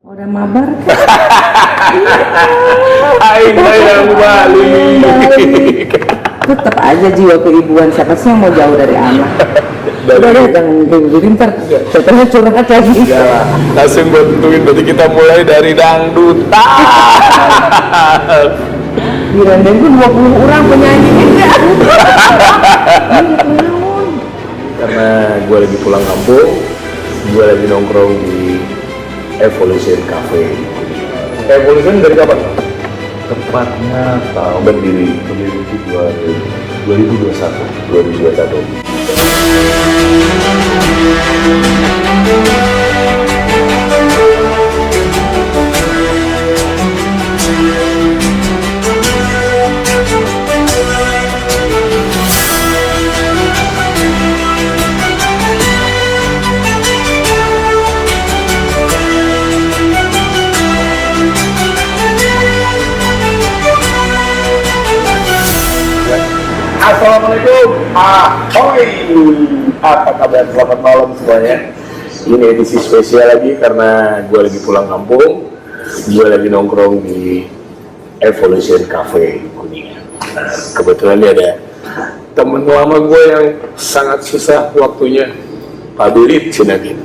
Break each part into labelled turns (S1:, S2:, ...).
S1: Udah mabar kan?
S2: Aing yang balik.
S1: Tetap aja jiwa keibuan, siapa sih yang mau jauh dari anak? Udah jangan kayak ntar setelahnya curhat lagi.
S2: Ya, langsung bantuin, berarti kita mulai dari dangdutan.
S1: Di Randeng pun 20 orang penyanyi enggak.
S2: Karena gue lagi pulang kampung, gue lagi nongkrong di Evolution Cafe. Evolution dari kapan?
S3: Tepatnya tahun
S2: Berdiri
S3: itu 2021.
S2: Assalamualaikum, ahoy. Apa kabar? Selamat malam semuanya. Ini edisi spesial lagi karena gue lagi pulang kampung. Gue lagi nongkrong di Evolution Cafe Kuningan. Nah, kebetulan ini ada temen lama gue yang sangat susah waktunya, Pak Bilit Sinagin.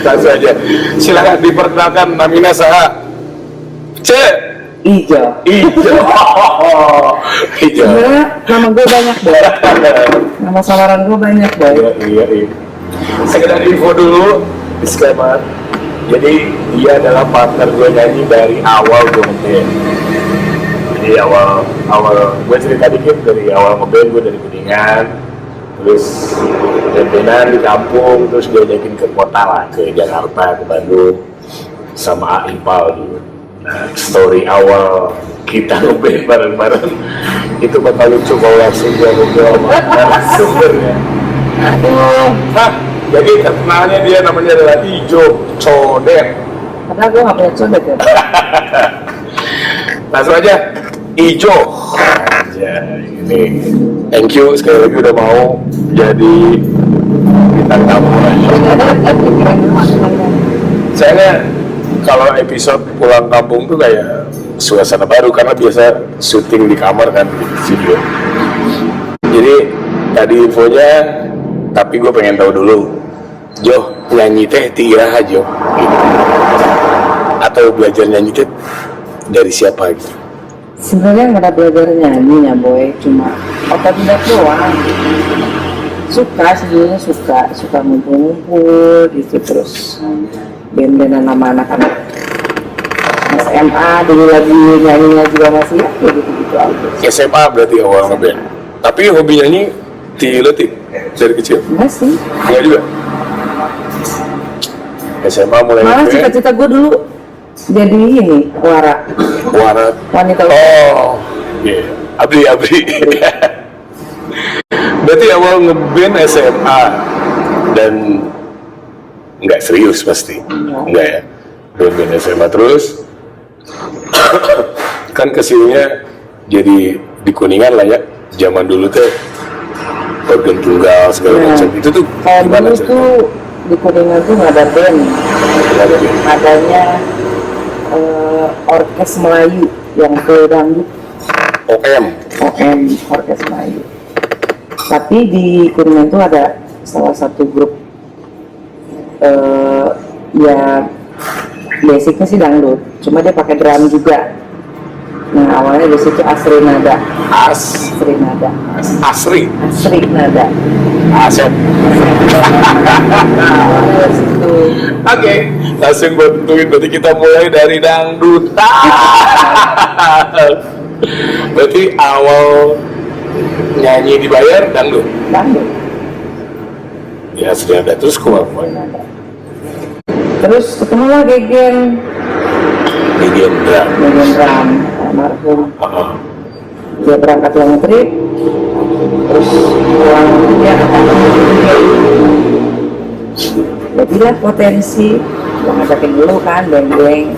S2: Langsung aja, silakan diperkenalkan namanya saha. Cek.
S1: Ijo. Sebenarnya nama gue banyak boy. Nama samaran gue banyak boy.
S2: Iya. Sekedar info dulu, disclaimer. Jadi dia adalah partner gue nyanyi dari awal gue ngeband. Jadi awal gue cerita dikit, dari awal ngeband gue dari Kuningan, terus band-bandan di kampung, terus gue nyakin ke kota lah, ke Jakarta, ke Bandung, sama Impal dulu. Nah, story awal kita ngeband bareng-bareng itu bakal lucu kalau langsung gue ngobrol sama narasumbernya. Jadi terkenalnya dia namanya adalah Ijo Codet.
S1: Karena gue gak punya codet ya.
S2: Langsung aja, Ijo. Aja ini. Thank you sekali lagi udah mau jadi bintang tamu. Saya kalau episode pulang kampung tuh kayak suasana baru karena biasa syuting di kamar kan di studio. Jadi tadi infonya, tapi gue pengen tahu dulu, Jo, nyanyi teh tiga Jo, gitu. Atau belajar nyanyi teh dari siapa gitu?
S1: Sebenarnya nggak ada belajar nyanyi ya boy, cuma otodidak doang. Suka sebenarnya suka ngumpul-ngumpul gitu, terus band-bandan sama anak-anak SMA dulu lagi nyanyinya juga masih ya kayak gitu-gitu aja.
S2: SMA berarti awal ngeband. Tapi hobi nyanyi tiletik dari kecil?
S1: Enggak sih.
S2: Enggak juga? SMA mulai
S1: Malah
S2: ngeband.
S1: cita-cita gue dulu jadi ini
S2: Warna.
S1: wanita.
S2: Oh, iya. Abri. Berarti awal ngeband SMA dan nggak serius pasti, nggak ya? Band SMA terus, kan kesininya jadi di Kuningan lah ya. Zaman dulu tuh organ tunggal segala macam itu tuh
S1: Kayak
S2: gimana
S1: dulu tuh di Kuningan tuh nggak ada band, adanya orkes Melayu yang ke dangdut.
S2: OM.
S1: Orkes Melayu. Tapi di Kuningan tuh ada salah satu grup ya basicnya sih dangdut, cuma dia pakai drum juga. Nah awalnya di situ Asri Nada.
S2: Asri
S1: Nada.
S2: Asep.
S1: Awalnya dari situ.
S2: Oke, langsung bantuin, berarti kita mulai dari dangdutan. Berarti awal nyanyi dibayar dangdut. Ya sudah ada, terus keluar.
S1: Terus ketemulah Gegen
S2: Drum.
S1: drum almarhum. Dia berangkat long trip, terus pulang dia jadilah potensi yang ngajakin dulu kan beng-beng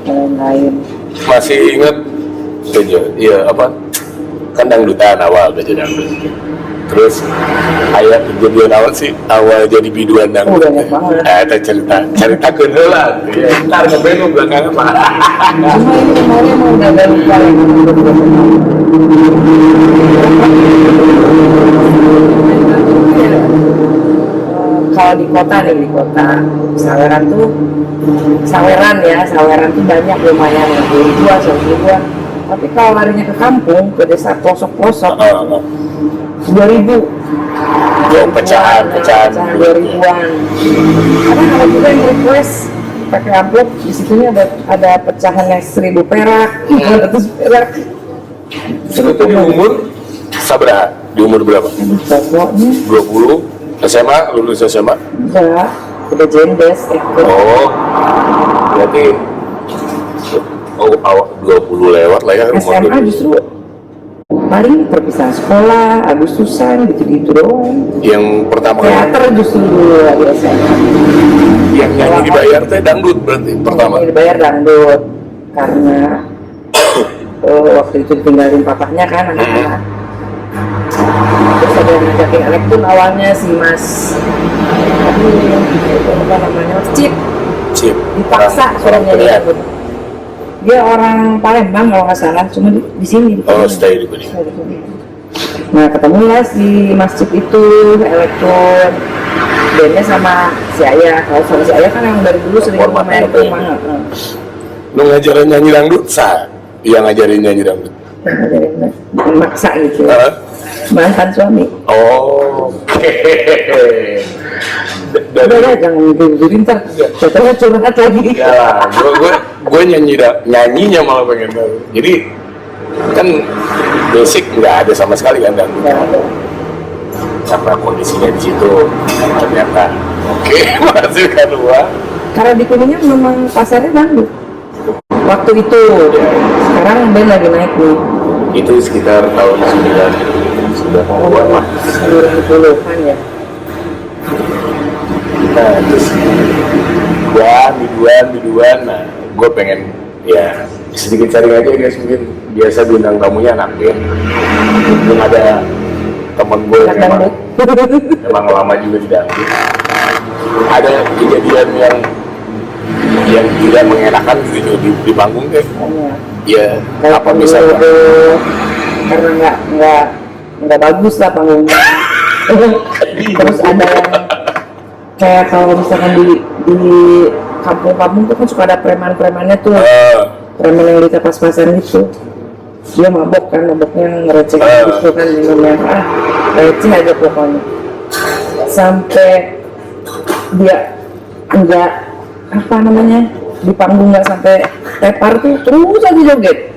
S1: yang lain.
S2: Masih inget? Iya apa? Kan dangdutan awal belajar dangdut. Terus ayah kejadian awal sih awal jadi biduan dangdut.
S1: Banyak banget.
S2: Itu cerita kedua ya, ntar ngeband lu belakangan mah.
S1: Cuma ini kemarin mau udah lupa lagi. Kalau di kota nih, di kota Saweran tuh Saweran tuh banyak lumayan ya, 2 ribuan. Tapi kalau larinya ke kampung, ke desa pelosok-pelosok, 2.000.
S2: Pecahan
S1: 2.000-an. Karena kalau juga yang request pakai amplop, di situnya ada pecahannya 1.000 perak, 200 perak.
S2: Itu tuh di umur sabaraha? Di umur berapa?
S1: Pokoknya
S2: 20 SMA, lulus SMA?
S1: enggak, udah jendes ikut.
S2: Oh, berarti awal 20 lewat lah ya umur
S1: SMA justru paling perpisahan sekolah, Agustusan gitu-gitu doang.
S2: yang pertama kali
S1: Teater justru dulu lagi SMA.
S2: yang nyanyi dibayar teh dangdut berarti pertama.
S1: Ini dibayar dangdut karena waktu itu ditinggalin papahnya kan anak-anak. Terus ada yang ngajakin elektron awalnya si Mas apa namanya, Mas Cip
S2: Cip
S1: dipaksa suruh nyanyi dangdut. Dia orang Palembang kalau nggak salah, cuma di sini.
S2: Oh, stay di sini.
S1: Nah, ketemulah si Mas Cip itu elektron, bandnya sama si Ayah. Kalau sama si Ayah kan yang dari dulu sering main ke rumah.
S2: Lu ngajarin nyanyi dangdut sah? Yang ngajarin nyanyi dangdut?
S1: Bukan maksa gitu. Mantan suami.
S2: Oh.
S1: Udah lah, jangan diri ntar. Jatuhnya curhat lagi.
S2: Ya, gue nyanyinya malah pengen tahu. Jadi kan basic nggak ada sama sekali kan dangdut.
S1: Nggak ada.
S2: Karena kondisinya di situ ternyata oke menghasilkan uang.
S1: Karena di Kuningan memang pasarnya dangdut. Waktu itu, sekarang band lagi naik nih.
S2: Itu sekitar tahun 90-an lah.
S1: 90-an ya.
S2: Nah terus biduan, nah gue pengen ya sedikit cari aja guys, mungkin biasa bintang tamunya anak band. Belum ada temen gue yang emang lama juga di dangdut. Ada kejadian yang tidak mengenakan gitu di panggung deh. Ya apa misalnya?
S1: Karena nggak bagus lah panggungnya. Terus ada yang kayak kalau misalkan di kampung-kampung tuh kan suka ada preman-premannya tuh, preman yang di pas-pasan gitu. Dia maboknya ngereceh gitu kan, minumnya receh aja pokoknya. Sampai dia enggak apa namanya di panggung nggak sampai tepar tuh terus aja joget.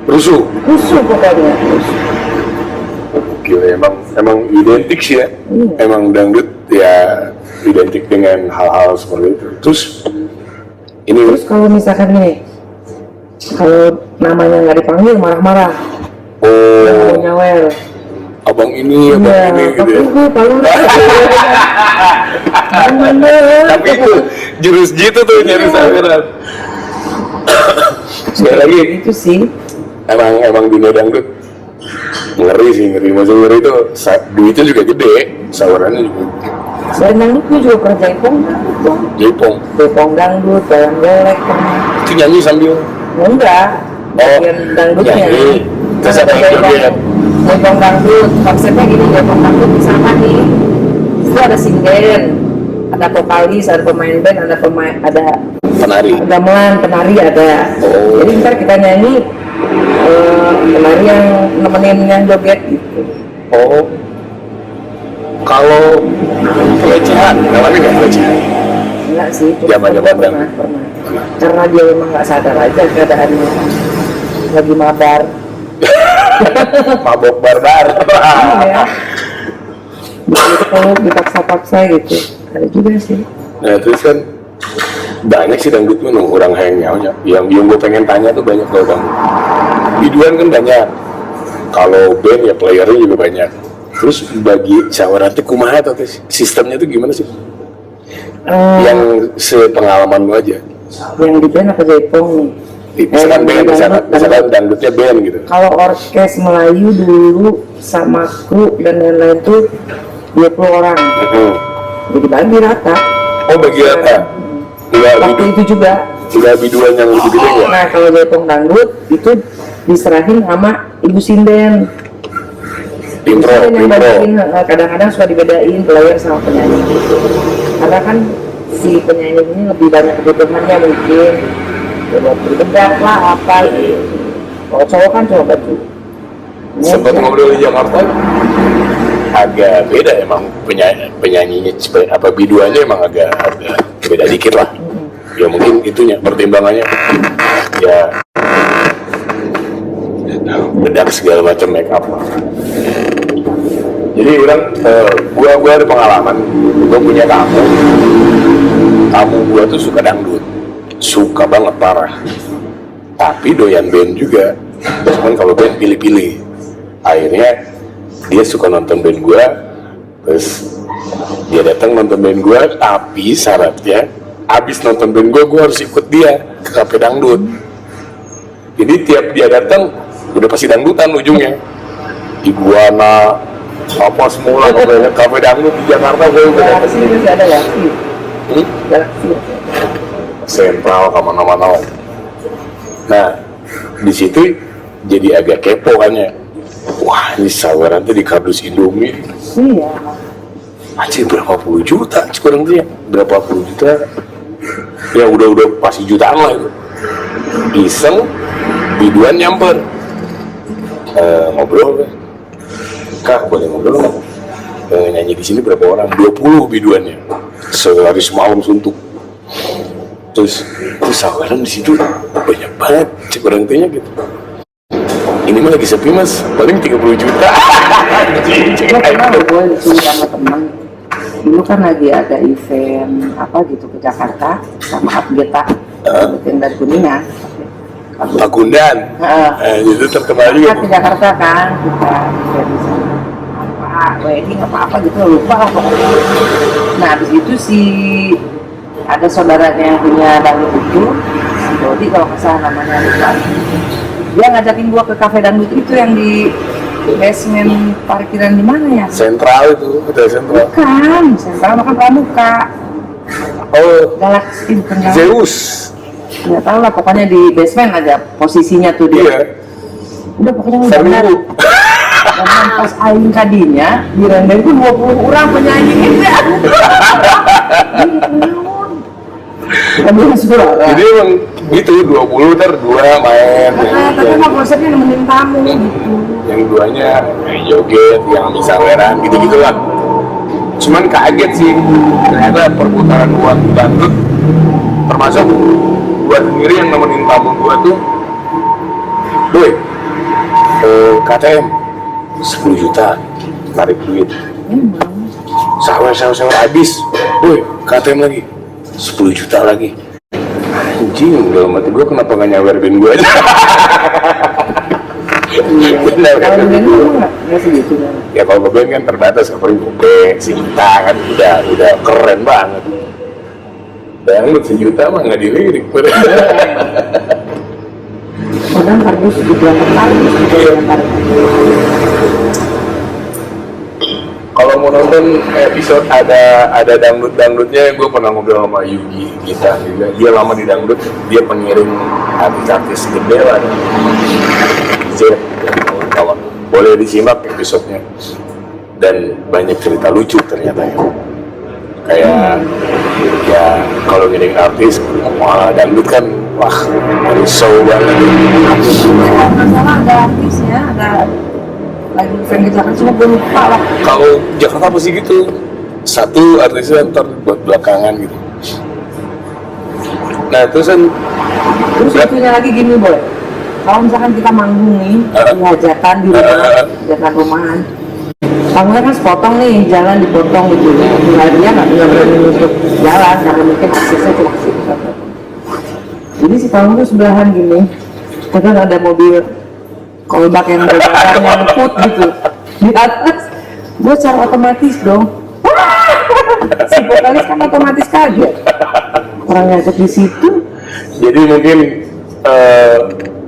S2: Rusuh
S1: Pokoknya terus.
S2: Gila, emang identik sih ya. Emang dangdut ya identik dengan hal-hal seperti itu. Terus
S1: Kalau misalkan nih, kalau namanya nggak dipanggil marah-marah, nyawer.
S2: Abang ini gitu ya. Tapi itu jurus gitu tuh nyari saweran. Sekali lagi
S1: Itu sih.
S2: emang dunia dangdut ngeri. Maksud ngeri itu duitnya juga gede, sawerannya juga.
S1: Selain dangdut gue juga pernah
S2: Jaipong
S1: dangdut, bayang golek pernah.
S2: itu nyanyi sambil
S1: Enggak, bagian dangdutnya.
S2: nyanyi. Terus ada yang joget.
S1: Jaipong dangdut, konsepnya gini, Jaipong dangdut sama nih. Itu ada sinden, ada vokalis, ada pemain band, ada
S2: penari.
S1: gamelan, penari ada. Jadi ntar kita nyanyi, penari yang nemenin yang joget gitu.
S2: Oh, kalau pelecehan, ngalamin nggak pelecehan?
S1: Enggak sih,
S2: Zaman-zaman
S1: pernah. Karena dia memang nggak sadar aja keadaannya, lagi mabar.
S2: Mabok barbar.
S1: Ya. Begitu kalau dipaksa-paksa gitu, ada juga sih.
S2: Nah terus kan banyak sih dangdut tuh orang hayangnya. Yang gue pengen tanya tuh banyak loh bang. Biduan kan banyak. Kalau band ya playernya juga banyak. Terus bagi saweran teh kumaha tuh sistemnya tuh gimana sih? Yang sepengalaman lu aja.
S1: Yang di band apa Jaipong nih?
S2: Misalkan band, misalkan dangdutnya band gitu.
S1: Kalau orkes Melayu dulu sama kru dan lain-lain tuh 20 orang. Jadi bagi rata.
S2: Oh, bagi rata.
S1: Waktu itu juga.
S2: Udah biduan yang lebih gede ya?
S1: Nah, kalau jepong dangdut itu diserahin sama ibu sinden.
S2: Impro.
S1: Kadang-kadang suka dibedain player sama penyanyi gitu. Karena kan si penyanyi ini lebih banyak kebutuhannya mungkin buat berbedak lah apa gitu. Kalau cowok kan cowok baju.
S2: Sempat ngobrol di Jakarta, agak beda emang penyanyinya, apa biduannya emang agak beda dikit lah. Ya mungkin itunya pertimbangannya ya bedak segala macam make up lah. Jadi gua ada pengalaman, gua punya tamu gua tuh suka dangdut, suka banget parah, tapi doyan band juga, cuman kalau band pilih-pilih. Akhirnya dia suka nonton band gua, terus dia datang nonton band gua, tapi syaratnya abis nonton band gue harus ikut dia ke kafe dangdut. Jadi tiap dia datang udah pasti dangdutan ujungnya. Iguana apa semula kafe dangdut di Jakarta gue udah datang.
S1: Galaxy masih ada ya? Galaxy.
S2: Sentral kemana-mana. Nah di situ jadi agak kepo kan ya. Wah ini saweran tuh di kardus Indomie.
S1: Iya.
S2: Anjir berapa puluh juta kurang dia, berapa puluh juta. Ya udah pasti jutaan lah itu. Iseng biduan nyamper, ngobrol kan, Kak boleh ngobrol nggak? Nyanyi di sini berapa orang? 20 biduannya, sehari semalam suntuk. Terus saweran di situ banyak banget cek orang tanya gitu. Ini mah lagi sepi mas, paling 30 juta.
S1: Gue pernah gue disuruh sama teman. Dulu kan lagi ada event apa gitu ke Jakarta sama Abgeta, yang dari Kuningan.
S2: Pagundan. Itu terkenal juga.
S1: Ke Jakarta kan kita event di sana. Apa wedding apa gitu lupa lah pokoknya. Nah habis itu ada saudaranya yang punya dangdut itu, si Dodi kalau nggak salah namanya lupa. Dia ngajakin gua ke kafe dangdut itu yang di basement parkiran di mana ya?
S2: Sentral itu, hotel Sentral.
S1: Bukan, Sentral makan pramuka.
S2: Oh,
S1: Galaxy bukan Galaxy.
S2: Zeus.
S1: Nggak tahu lah, pokoknya di basement aja posisinya tuh dia.
S2: Iya.
S1: Udah pokoknya udah benar. Dan pas aing kadinya direndeng tuh 20 orang penyanyi itu. Belum suara.
S2: Jadi emang gitu 20 ntar 2 main.
S1: Tapi emang konsepnya nemenin tamu gitu.
S2: Yang duanya joget, yang bisa weran gitu-gitulah. Cuman kaget sih, ternyata perputaran uang dangdut termasuk gua sendiri yang nemenin tamu gua tuh, boy, KTM 10 juta tarik duit, sawer habis, boy, KTM lagi 10 juta lagi. Anjing, dalam hati gue kenapa gak nyawer band gue aja? Benar kan?
S1: Kalau band lu nggak segitu kan?
S2: Ya kalau band kan terbatas, paling gope, sejuta kan udah keren banget. Dangdut sejuta mah nggak dilirik.
S1: Kadang kardus juga kardus juga yang kardus.
S2: Kalau mau nonton episode ada dangdutnya, gue pernah ngobrol sama Yugi Gita juga. Dia lama di dangdut, dia pengiring artis-artis gede lah. Z, kawan-kawan. Boleh disimak episodenya. Dan banyak cerita lucu ternyata ya. Kayak ya kalau ngiring artis, wah dangdut kan, wah harus show banget.
S1: Kalau nggak salah ada artisnya, ada lagi event di Jakarta, cuma gue lupa lah.
S2: Kalau Jakarta pasti gitu, satu artisnya ntar buat belakangan gitu. Nah terus kan
S1: Terus satunya lagi gini boy, kalau misalkan kita manggung nih di hajatan di rumah, hajatan rumahan, panggungnya kan sepotong nih, jalan dipotong gitu. Dia nggak berani untuk jalan karena mungkin aksesnya cuma situ. Jadi si panggung tuh sebelahan gini, kadang ada mobil kolbak yang berjalan nyangkut gitu di atas, gue secara otomatis dong. Si vokalis kan otomatis kaget, orang ngajak di situ.
S2: jadi mungkin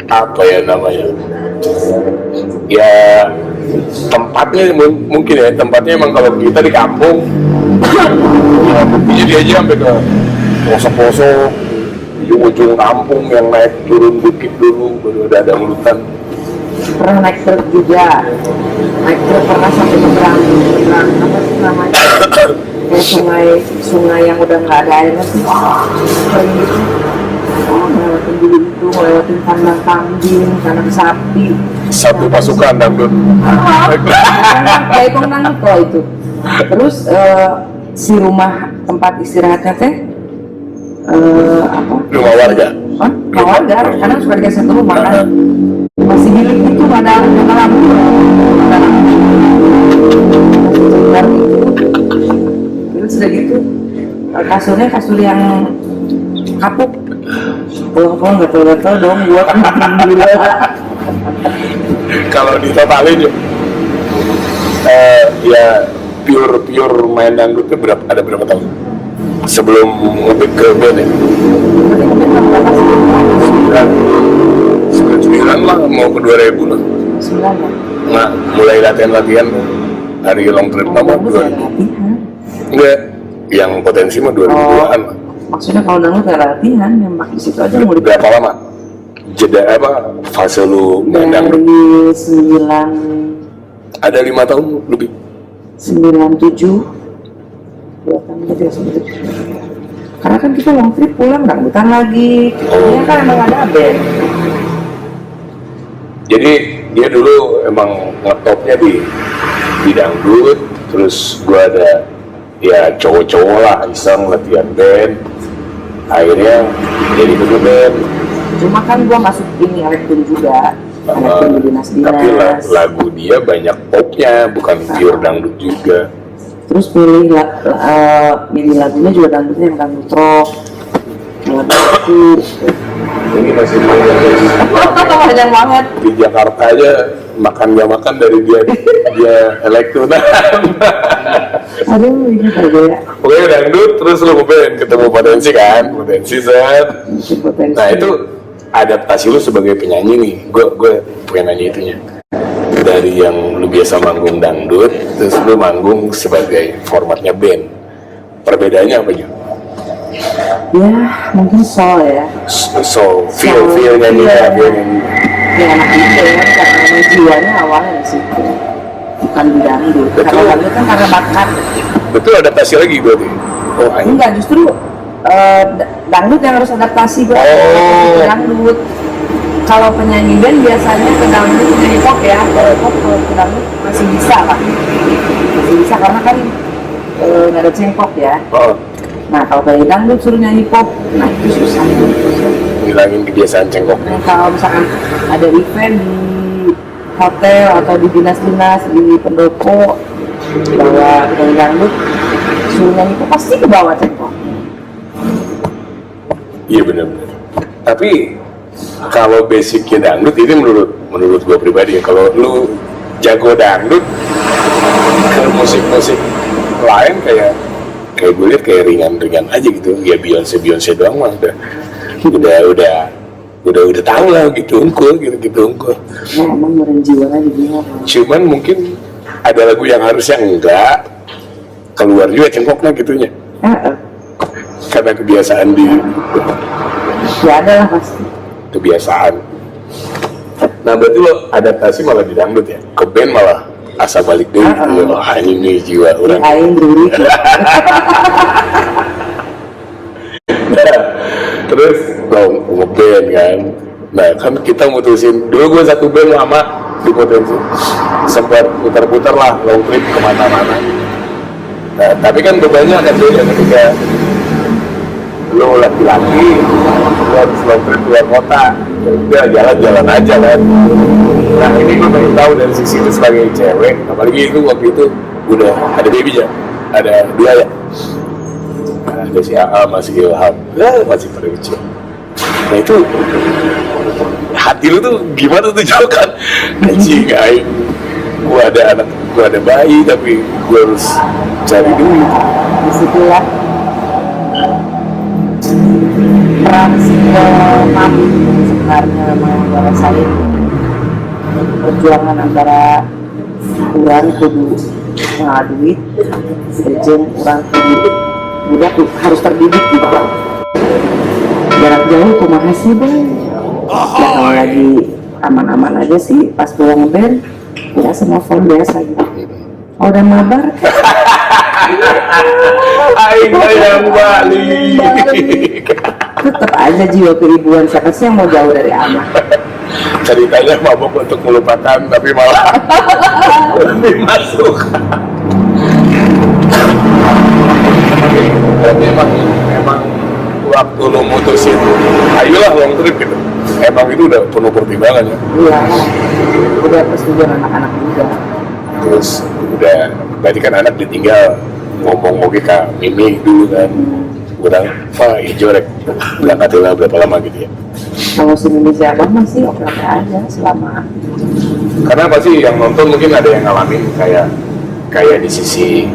S2: apa ya namanya, ya tempatnya mungkin ya, tempatnya emang kalau kita di kampung ya buktinya dia aja sampai ke pelosok-pelosok ujung-ujung kampung yang naik turun bukit dulu baru ada hutan.
S1: Pernah naik truk juga, naik truk pernah sampai nyebrang apa sih namanya, kayak sungai yang udah nggak ada airnya sih, kering gitu. Oh, ngelewatin dulu itu, ngelewatin kandang kambing, kandang sapi.
S2: Satu pasukan dangdut.
S1: Kayak dangdut kok itu. Terus si rumah tempat istirahatnya teh apa?
S2: Rumah warga.
S1: Hah? Rumah warga, karena suka dikasih satu rumah kan. Masih bilik itu ada lampu, ada lampu. Masih itu. Terus sudah gitu, kasurnya kasur yang kapuk. Pulang-pulang gatel-gatel dong, gua kan gila.
S2: Kalau ditotalin ya pure main dangdut itu ada berapa tahun sebelum ngebit ke band ya? 99 lah, mau ke 2000 lah.
S1: 9 ya?
S2: Nah, mulai latihan hari long trip nama 2000. Enggak, yang potensi mah 2002-an lah.
S1: Maksudnya kalau dangdut ya latihan, yang di situ aja mau
S2: Berapa lama? Jeda apa? Fase lu main dangdut?
S1: dari 9
S2: Ada 5 tahun lebih.
S1: 97 2 tahun gitu ya, 97. Karena kan kita long trip pulang dangdutan lagi. Ini kan emang ada band.
S2: Jadi dia dulu emang ngetopnya di dangdut, terus gua ada ya cowok-cowok lah iseng latihan band, akhirnya jadi dulu band.
S1: Cuma kan gua masuk ini elektron juga, elektron di dinas-dinas.
S2: Tapi lagu dia banyak popnya, bukan pure dangdut juga.
S1: Terus milih lagunya juga dangdutnya yang dangdut rock, lagu
S2: Ini masih
S1: panjang banget.
S2: di Jakarta aja makan gak makan dari dia elektron.
S1: Aduh, ini aja ya.
S2: Pokoknya dangdut terus lu ngeband, ketemu potensi kan, potensi set.
S1: Potensi.
S2: Nah itu adaptasi lu sebagai penyanyi nih, gue pengen nanya itunya. Dari yang lu biasa manggung dangdut, terus lu manggung sebagai formatnya band, perbedaannya apa aja?
S1: Ya, mungkin soul ya.
S2: So feel nyanyi
S1: Iya.
S2: nyanyi.
S1: Ya anak itu ya, karena jiwanya awalnya di situ. Bukan di dangdut.
S2: Betul.
S1: Karena dangdut kan karena bakat.
S2: Betul adaptasi lagi berarti. Oh, anjing.
S1: Enggak, justru dangdut yang harus adaptasi gue.
S2: Oh.
S1: Dangdut. Kalau penyanyi band biasanya ke dangdut penyanyi pop ya. Pop kalau ke dangdut masih bisa lah. Masih bisa karena kan nggak ada cengkok ya.
S2: Oh,
S1: Nah kalau penyanyi dangdut suruh nyanyi pop, nah itu susah.
S2: ngilangin kebiasaan cengkoknya.
S1: Nah, kalau misalkan ada event di hotel atau di dinas-dinas di pendopo bawa penyanyi dangdut suruh nyanyi pop pasti ke bawah cengkok.
S2: Iya benar-benar. Tapi kalau basicnya dangdut ini menurut gue pribadi ya, kalau lu jago dangdut ke musik-musik lain kayak gue lihat kayak ringan-ringan aja gitu ya, Beyonce doang mah udah tahu lah gitu unggul.
S1: Nah emang merenjiwa aja dia.
S2: Cuman mungkin ada lagu yang harusnya enggak keluar juga cengkoknya gitunya karena kebiasaan
S1: Ya ada lah pasti.
S2: kebiasaan. Nah berarti lo adaptasi malah di dangdut ya, ke band malah asa balik deh gitu. Wah ini jiwa orang.
S1: Aing dulu.
S2: Terus lo ngeband kan. Nah kan kita mutusin dulu, gue satu band lama di potensi, sempat putar-putar lah long trip kemana-mana. Nah tapi kan bebannya agak beda ketika lo laki-laki lo harus long trip keluar kota, ya udah jalan-jalan aja kan. Nah ini gue pengen tahu dari sisi itu sebagai cewek, apalagi itu waktu itu udah ada baby ya, ada 2 ya. Nah, ada si AA masih Ilham, ya masih pada kecil. Nah itu hati lu tuh gimana tuh jauh kan? Anjing aing, gua ada anak, gua ada bayi tapi gua harus cari duit.
S1: Disitulah peran single mom sebenarnya memang gue rasain perjuangan antara orang kudu ngaduit jeung orang kudu budak harus terdidik gitu. Jarak jauh kumaha sih bang? Ya kalau lagi aman-aman aja sih pas pulang band ya semua phone biasa gitu. Oh, udah mabar
S2: Aing yang balik.
S1: tetap aja jiwa keibuan, siapa sih yang mau jauh dari anak?
S2: Ceritanya mabuk untuk melupakan tapi malah lebih masuk. Tapi emang waktu lo mutusin ayolah long trip gitu, emang itu udah penuh pertimbangan ya?
S1: Iya, udah persetujuan anak-anak juga.
S2: Terus udah berarti kan anak ditinggal ngomong mau ke Mimi dulu kan, udah hijau rek berangkat lah berapa lama gitu ya?
S1: Kalau si Indonesia abang masih oke aja selama.
S2: Karena pasti yang nonton mungkin ada yang ngalamin kayak di sisi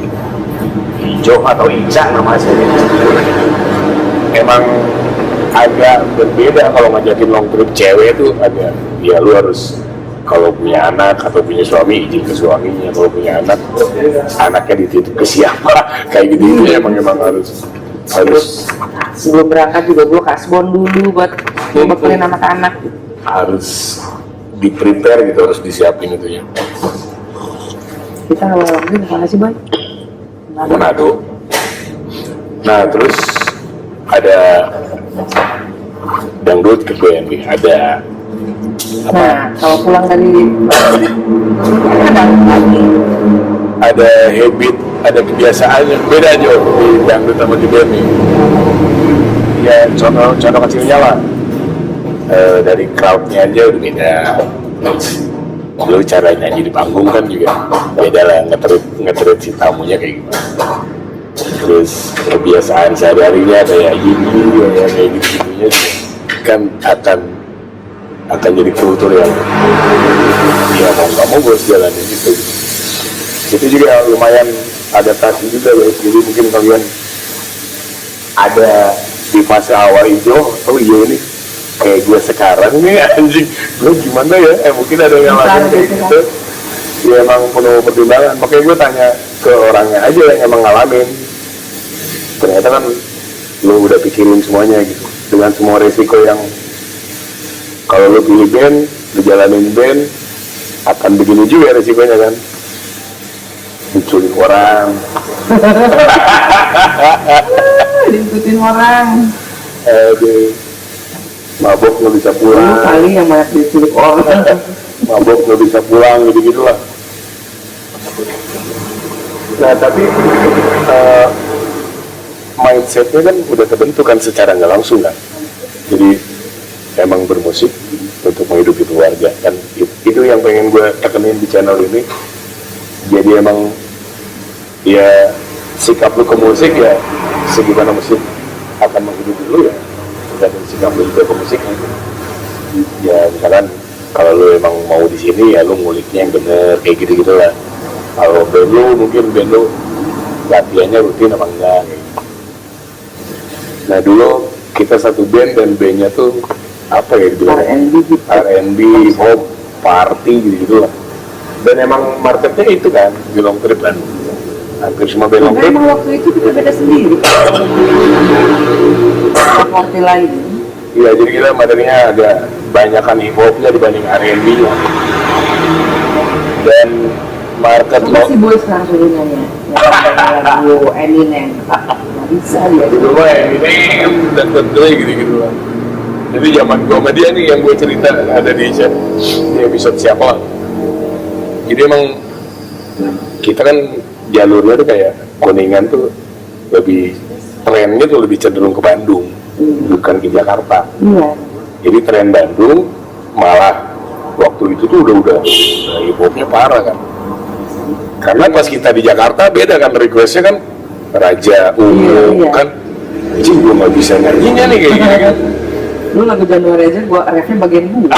S2: hijau atau Ica namanya emang agak berbeda kalau ngajakin long trip cewek tuh agak ya lu harus kalau punya anak atau punya suami izin ke suaminya, kalau punya anak anaknya dititip ke siapa kayak gitu itu emang harus
S1: Sebelum berangkat juga gue kasbon dulu buat bekalin anak-anak.
S2: Harus di prepare gitu, harus disiapin itu ya.
S1: Kita awal ini mana sih boy?
S2: Manado. Nah terus ada dangdut ke BNB, ada
S1: Nah kalau pulang dari ada lagi.
S2: ada habit, ada kebiasaannya beda aja di dangdut sama di BNB. Ya contoh kecilnya lah, dari crowdnya aja udah beda. Lalu cara nyanyi di panggung kan juga beda lah, ngetrit si tamunya kayak gimana. Terus kebiasaan sehari-harinya kayak gini ya kayak gitu-gitunya juga kan akan jadi kultur yang ya mau nggak mau gue harus jalanin gitu. Itu juga lumayan adaptasi juga ya, jadi mungkin kalian ada di fase awal itu, oh iya ini kayak gue sekarang nih anjing, gue gimana ya, mungkin ada yang lain kayak gitu. Ya emang penuh pertimbangan, makanya gue tanya ke orangnya aja yang emang ngalamin. Ternyata kan lo udah pikirin semuanya gitu, dengan semua resiko yang kalau lo pilih band, lo jalanin band, akan begini juga resikonya kan, diculik orang,
S1: diikutin orang.
S2: Mabok nggak bisa pulang.
S1: Lu kali yang banyak diculik orang.
S2: Mabok nggak bisa pulang gitu-gitu lah. Nah tapi mindsetnya kan udah terbentuk kan secara nggak langsung kan. Jadi emang bermusik untuk menghidupi keluarga kan, itu yang pengen gue tekenin di channel ini. Jadi emang ya sikap lu ke musik ya segimana musik akan menghidupi lu ya, dan sikap lu juga ke musik ya. Misalkan kalau lu emang mau di sini ya lu nguliknya yang bener kayak gitu lah. Kalau band lu mungkin band lu latihannya rutin apa enggak kayak gitu. Nah dulu kita satu band dan bandnya tuh apa ya dibilang R&B, hip-hop, party gitu lah. Dan emang marketnya itu kan di long trip kan, hampir semua band long trip.
S1: Emang waktu itu kita beda sendiri. Party lain.
S2: Iya, jadi kita materinya agak banyakan hip-hopnya dibanding R&B-nya. Dan market
S1: lo si boy sekarang suruh nyanyi lagu Eminem nggak bisa dia
S2: dulu mah Eminem dan Dre gitu-gitu lah. Jadi zaman gue sama dia nih yang gue cerita ada di episode siapa lah. Jadi emang kita kan jalurnya tuh kayak Kuningan tuh lebih trennya tuh lebih cenderung ke Bandung, bukan ke Jakarta.
S1: Iya.
S2: Jadi tren Bandung malah waktu itu tuh udah hip-hopnya parah kan. Karena pas kita di Jakarta beda kan, requestnya kan Raja Ungu kan. Jadi gue nggak bisa nyanyinya nih kayak gini kan.
S1: Lu lagu Januari aja gua refnya bagian gua.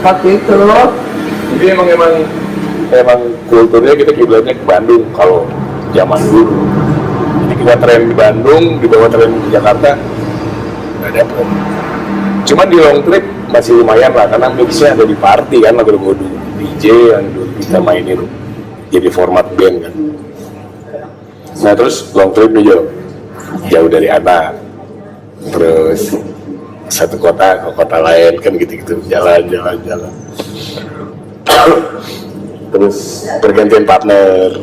S1: Waktu itu loh.
S2: Jadi emang kulturnya kita kiblatnya ke Bandung kalau zaman dulu. Jadi kita tren di Bandung, dibawa tren di Jakarta nggak dapet. Cuman di long trip masih lumayan lah, karena mixnya ada di party kan, lagu-lagu DJ yang dulu kita mainin jadi format band kan. Nah terus long trip nih Jo, jauh dari anak, terus satu kota ke kota lain kan gitu-gitu, jalan. Terus pergantian partner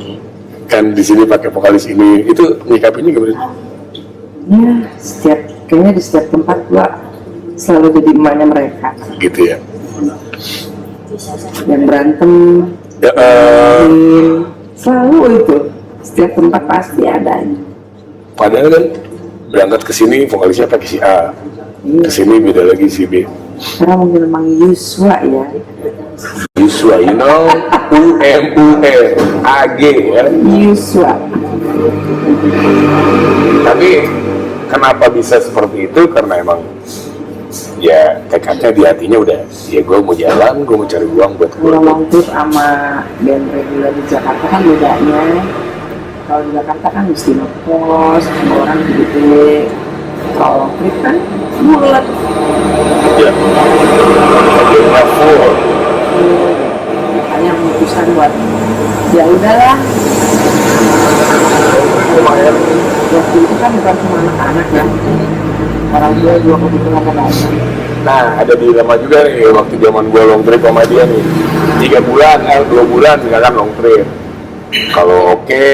S2: kan, di sini pakai vokalis ini, itu nyikapinnya gimana?
S1: Ya, kayaknya di setiap tempat gua selalu jadi emaknya mereka.
S2: Gitu ya.
S1: Yang berantem,
S2: Ya,
S1: selalu itu. Setiap tempat pasti ada.
S2: padahal kan berangkat ke sini vokalisnya pakai si A, ke sini beda lagi si B.
S1: Karena mungkin memang Yuswa ya.
S2: Yuswa, you know, UMUR ya.
S1: Yuswa.
S2: Tapi kenapa bisa seperti itu? Karena emang ya tekadnya di hatinya udah, ya gue mau jalan, gue mau cari uang buat gue.
S1: Kalau long trip sama band reguler di Jakarta kan bedanya. Kalau di Jakarta kan mesti ngekos, semua orang gede-gede. Kalau long trip kan bulat.
S2: Ya, akhirnya full.
S1: Makanya memutuskan buat ya udahlah.
S2: Lumayan.
S1: Waktu itu kan bukan cuma anak-anak ya. Orang tua juga kebutuhan ada.
S2: Nah, ada dilema juga nih waktu zaman gue long trip sama dia nih. 3 bulan, 2 bulan misalkan long trip. Kalau oke,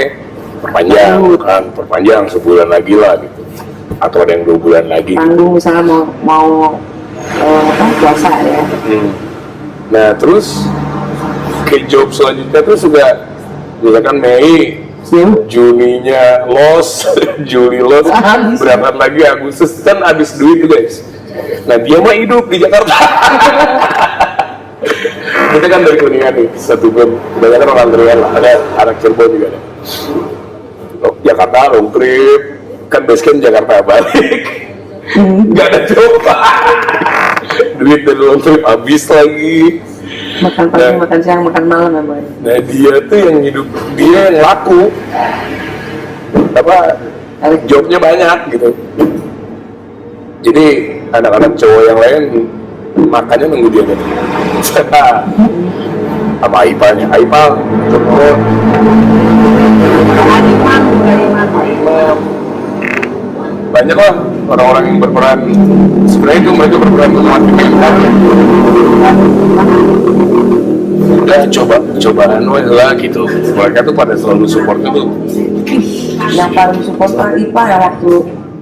S2: perpanjang sebulan lagi lah gitu. Atau ada yang 2 bulan lagi.
S1: Tanggung misalnya mau puasa ya.
S2: Nah, terus ke job selanjutnya tuh sudah misalkan Mei, Juninya los, Juli los,
S1: Habis.
S2: berangkat lagi Agustus, kan habis duit tuh guys. Nah dia mah hidup di Jakarta. Kita kan dari Kuningan nih, satu band, kebanyakan orang Andrean lah, ada anak Cirebon juga ada. Jakarta long trip, kan basecamp Jakarta balik, nggak ada coba. Duit dari long trip habis lagi.
S1: Makan pagi, makan siang, makan malam ya boy.
S2: Nah dia tuh yang hidup, dia yang laku, apa, jobnya banyak gitu. Jadi anak-anak cowok yang lain makannya nunggu dia gitu. Sama Aipanya, Aipal, Joko, Imam. Banyak lah orang-orang yang berperan. Sebenarnya itu mereka berperan untuk marketing kan. Udah cobaan lah gitu. Mereka tuh pada selalu support itu.
S1: Yang paling support kan Ipa ya, waktu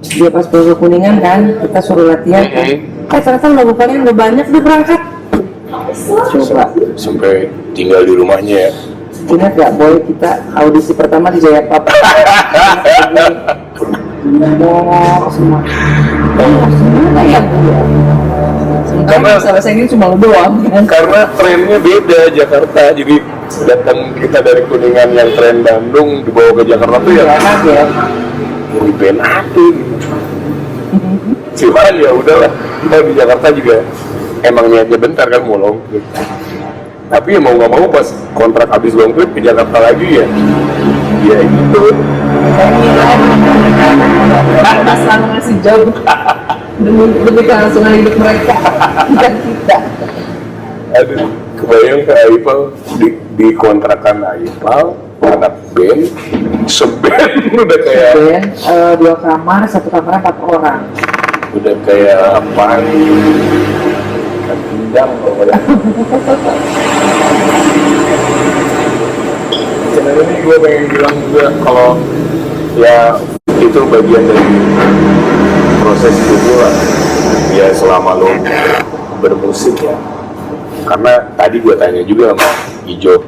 S1: dia pas ke Kuningan kan, kita suruh latihan kan. Ternyata lagu kalian udah banyak udah berangkat. Coba.
S2: Sampai tinggal di rumahnya ya.
S1: Ingat gak boy, kita audisi pertama di Jayapapa. Semua semua ya. Karena bahasa Inggris cuma lu doang kan?
S2: Karena trennya beda Jakarta, jadi datang kita dari Kuningan yang tren Bandung dibawa ke Jakarta tuh ya
S1: enak ya.
S2: Ini band apa gitu. Cuman ya udahlah, kita di Jakarta juga emang niatnya bentar kan mau long trip. Tapi ya mau nggak mau pas kontrak habis long trip ke Jakarta lagi ya gitu.
S1: Kita selalu ngasih job demi kelangsungan hidup mereka, bukan kita.
S2: Aduh, kebayang ke Aipal di kontrakan Aipal, anak band, seband udah kayak
S1: Dan 2 kamar, 1 kamar 4 orang.
S2: udah kayak apa nih? Kan pindang pokoknya. Sebenarnya ini gue pengen bilang juga kalau ya itu bagian dari proses itu lah. Ya selama lo bermusik ya. Karena tadi gue tanya juga sama Ijo,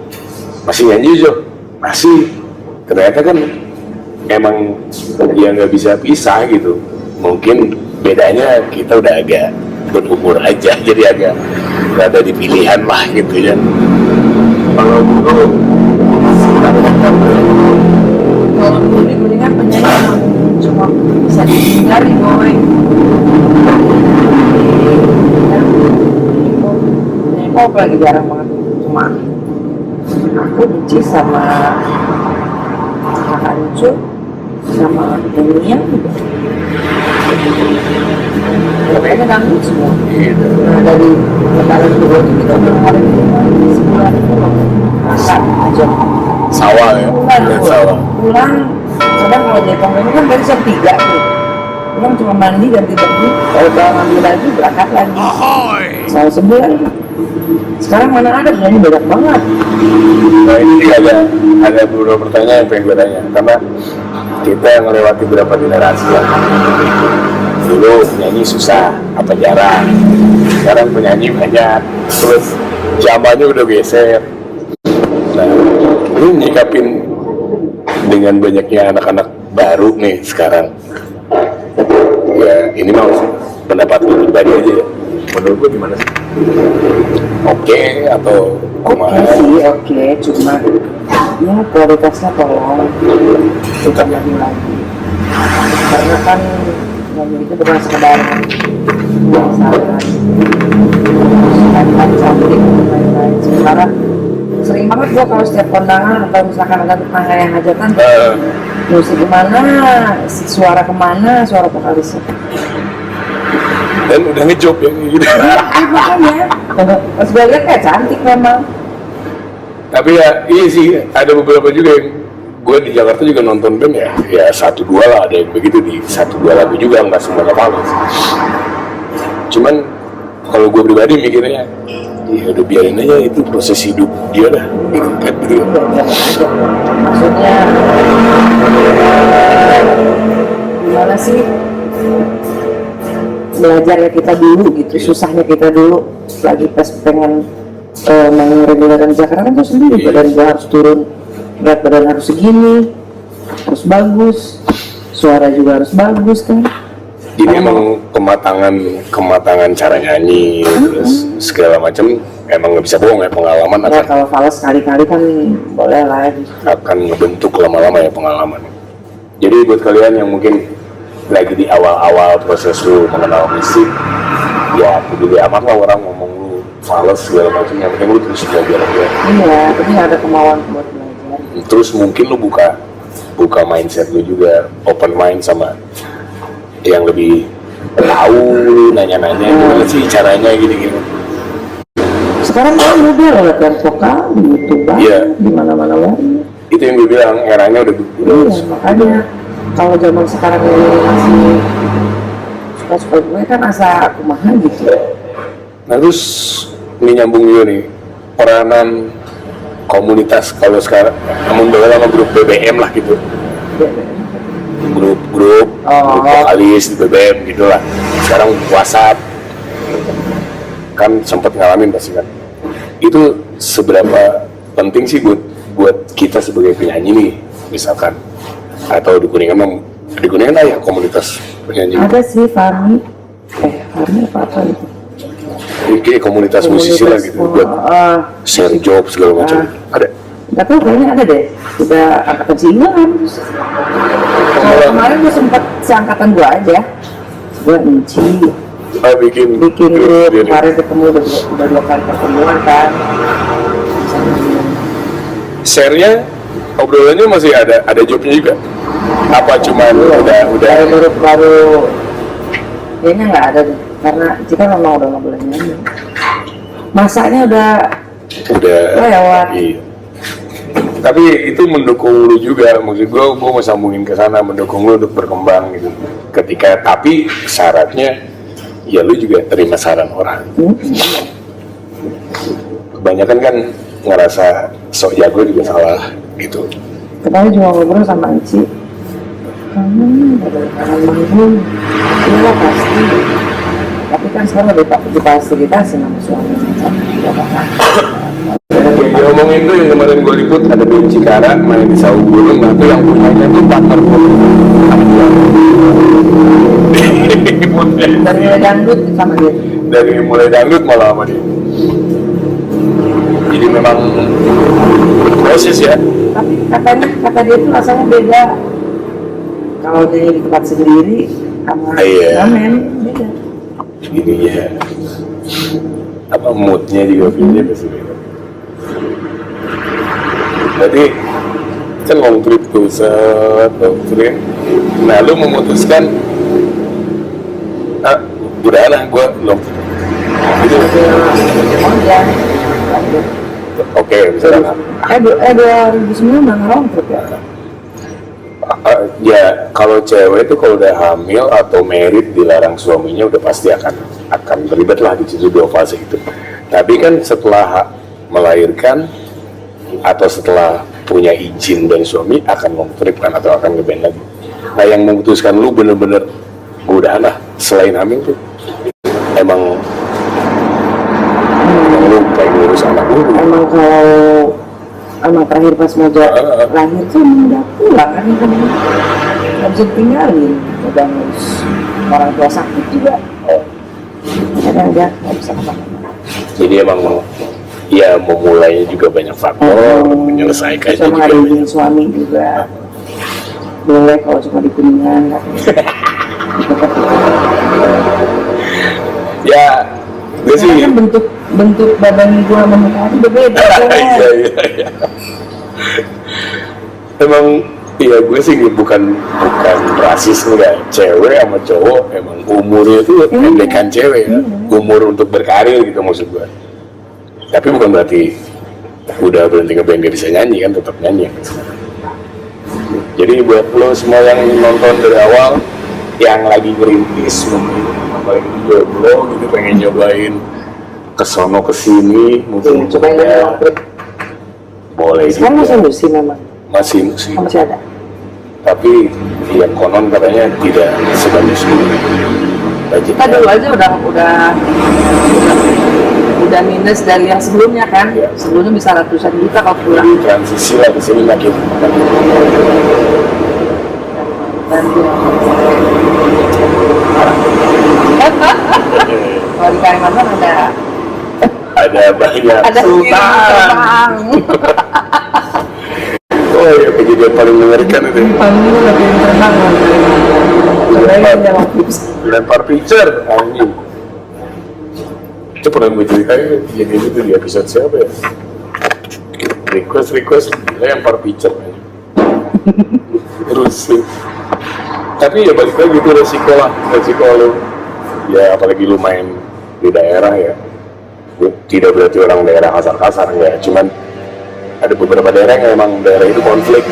S2: masih nyanyi Ijo? Masih. Ternyata kan emang ya nggak bisa pisah gitu. Mungkin bedanya kita udah agak berumur aja, jadi agak nggak ada di pilihan lah gitu ya. Kalau dulu
S1: Kalau dulu mendingan penyanyi cuma bisa dihindari boy. Penyanyi pop lagi jarang banget. Cuma aku benci sama kakak lucu sama nyanyian. Pokoknya dangdut semua.
S2: Gitu.
S1: Nah dari lebaran kedua itu kita udah ngadain sebulan itu loh, masak aja.
S2: Sawah ya, dan sawah.
S1: Pulang, kadang kalau Depok ini kan dari jam 3 tuh. Pulang cuma mandi ganti baju, kalau bawa ngambil lagi berangkat lagi. Selama sebulan. Sekarang mana ada penyanyi banyak banget.
S2: Nah ini juga ada beberapa pertanyaan yang pengen gue tanya, karena kita yang melewati beberapa generasi ya. Dulu penyanyi susah, apa jarang. Sekarang penyanyi banyak, terus zamannya udah geser. Nah, lu nyikapin dengan banyaknya anak-anak baru nih sekarang. Ya ini mah pendapat lu pribadi aja ya. Menurut gue gimana sih? Oke atau
S1: Oke sih, oke, cuma ya kualitasnya tolong kita lagi. Karena kan nyanyi itu bukan sekedar penasaran, kan cantik dan lain-lain. Sekarang sering banget gua kalau setiap kondangan atau misalkan ada tetangga yang hajatan, musik kemana, suara kemana, suara vokalisnya.
S2: Dan udah ngejob ya gitu.
S1: Makanya pas gue lihat kayak cantik memang.
S2: Tapi ya iya sih, ada beberapa juga yang gue di Jakarta juga nonton band ya 1-2 lah, ada yang begitu di 1-2 lagu juga, nggak semuanya bagus. Cuman kalau gue pribadi mikirnya ya udah biarin aja, itu proses hidup dia dah gitu kan gitu.
S1: Maksudnya gimana sih, belajarnya kita dulu gitu, susahnya kita dulu lagi pas pengen main reguleran Jakarta kan tuh sendiri, badan gua harus turun, berat badan harus segini, harus bagus, suara juga harus bagus kan.
S2: Jadi emang kematangan cara nyanyi terus segala macam emang nggak bisa bohong ya, pengalaman
S1: Ya kalau fals sekali-kali kan boleh lah.
S2: akan ngebentuk lama-lama ya pengalaman. Jadi buat kalian yang mungkin lagi di awal-awal proses lu mengenal musik, ya peduli amat lah orang ngomong lu fals segala macam, yang penting lu terus belajar aja.
S1: Iya, tapi ada kemauan buat belajar.
S2: Terus mungkin lu buka mindset lu juga, open mind sama yang lebih tahu, nanya-nanya gimana sih caranya gini-gini.
S1: Sekarang kan mudah loh latihan vokal di YouTube banget,
S2: Iya.
S1: di mana-mana banget.
S2: Itu yang gue bilang, eranya udah
S1: Iya, makanya kalau zaman sekarang ini masih suka gue kan asa kumaha gitu.
S2: Nah terus ini nyambung juga nih, peranan komunitas kalau sekarang, namun beda sama grup BBM lah gitu, grup vokalis di BBM gitulah. Sekarang WhatsApp kan sempat ngalamin pasti kan. Itu seberapa penting sih buat kita sebagai penyanyi nih, misalkan, atau di Kuningan lah ya komunitas penyanyi.
S1: Ada sih Farmi apa gitu.
S2: Kayak komunitas musisi lah gitu, buat share job segala macam. Ada.
S1: Nggak tahu, kayaknya ada deh. Udah angkatan si Iwan. Kalau kemarin gue sempat seangkatan gue aja. Gue Enci
S2: Bikin
S1: grup,
S2: dia nih.
S1: kemarin ketemu udah 2 kali pertemuan kan.
S2: Share-nya, obrolannya masih ada jobnya juga. Apa cuman udah
S1: baru kayaknya nggak ada deh, karena kita memang udah nggak boleh nyanyi. Masanya udah lewat.
S2: Iya. Tapi itu mendukung lu juga, maksud gue mau sambungin ke sana, mendukung lu untuk berkembang gitu. Tapi syaratnya ya lu juga terima saran orang. Kebanyakan kan ngerasa sok jago juga salah gitu.
S1: Kemarin cuma ngobrol sama Enci, kamu ada kangen manggung, iya pasti. Tapi kan sekarang udah difasilitasi sama suami, nggak apa-apa.
S2: Yang diomongin tuh yang kemarin gue liput, ada di Cikarang, main di Sawu Gunung, nah tuh yang punyanya tuh partner gue.
S1: Dari mulai dangdut sama dia.
S2: Dari mulai dangdut malah sama dia. Jadi memang proses ya.
S1: Tapi kata dia tuh rasanya beda. Kalau dia di tempat sendiri sama ngamen beda.
S2: Ininya apa moodnya juga beda pasti beda. Berarti kan long trip tuh long trip. Nah lu memutuskan udah lah gue belum gitu.
S1: Oh ya.
S2: Oke, misalnya
S1: 2009 udah round trip ya.
S2: ya kalau cewek itu kalau udah hamil atau married dilarang suaminya udah pasti akan terlibat lah di situ dua fase itu. Tapi kan setelah melahirkan atau setelah punya izin dari suami akan memtrip kan atau akan ngeband lagi. Nah yang memutuskan lu bener-bener udahan lah selain hamil tuh emang lu kayak ngurus anak lu.
S1: Emang kalau emang terakhir pas mau lahir tuh emang udah pulang kan nggak bisa tinggalin, udah ngurus orang tua sakit juga. Kadang udah nggak bisa kemana-mana.
S2: Jadi emang ya memulainya juga banyak faktor, menyelesaikan
S1: sama
S2: juga
S1: ada suami juga boleh kalau cuma di Kuningan kan.
S2: ya gue sih
S1: Karena kan bentuk badan gua sama muka itu berbeda.
S2: iya. Emang iya gue sih bukan rasis enggak, cewek sama cowok emang umurnya itu pendekan cewek ya, umur untuk berkarir gitu maksud gue. Tapi bukan berarti udah berhenti ngeband gak bisa nyanyi kan, tetap nyanyi kan. Jadi buat lo semua yang nonton dari awal, yang lagi ngerintis mungkin apalagi jomblo gitu pengen nyobain kesono kesini mungkin
S1: Coba yang
S2: boleh
S1: sekarang masih
S2: juga.
S1: musim memang
S2: Masih
S1: masih ada.
S2: tapi yang konon katanya tidak sebagus dulu.
S1: Kita dulu aja udah minus dari yang sebelumnya kan.
S2: Iya.
S1: Sebelumnya bisa ratusan juta kalau pulang.
S2: Jadi transisi lah ke sini makin
S1: Dan kalau di Kalimantan
S2: ada banyak
S1: ada
S2: sultan. Oh ya kejadian paling mengerikan itu.
S1: Panggil lebih tenang
S2: Lempar pitcher anjing. Itu pernah gue ceritain kejadian itu di episode siapa ya? Request lempar pitcher anjing. Terus tapi ya balik lagi itu resiko lu ya apalagi lu main di daerah ya, tidak berarti orang daerah kasar-kasar ya, cuman ada beberapa daerah yang memang daerah itu konflik.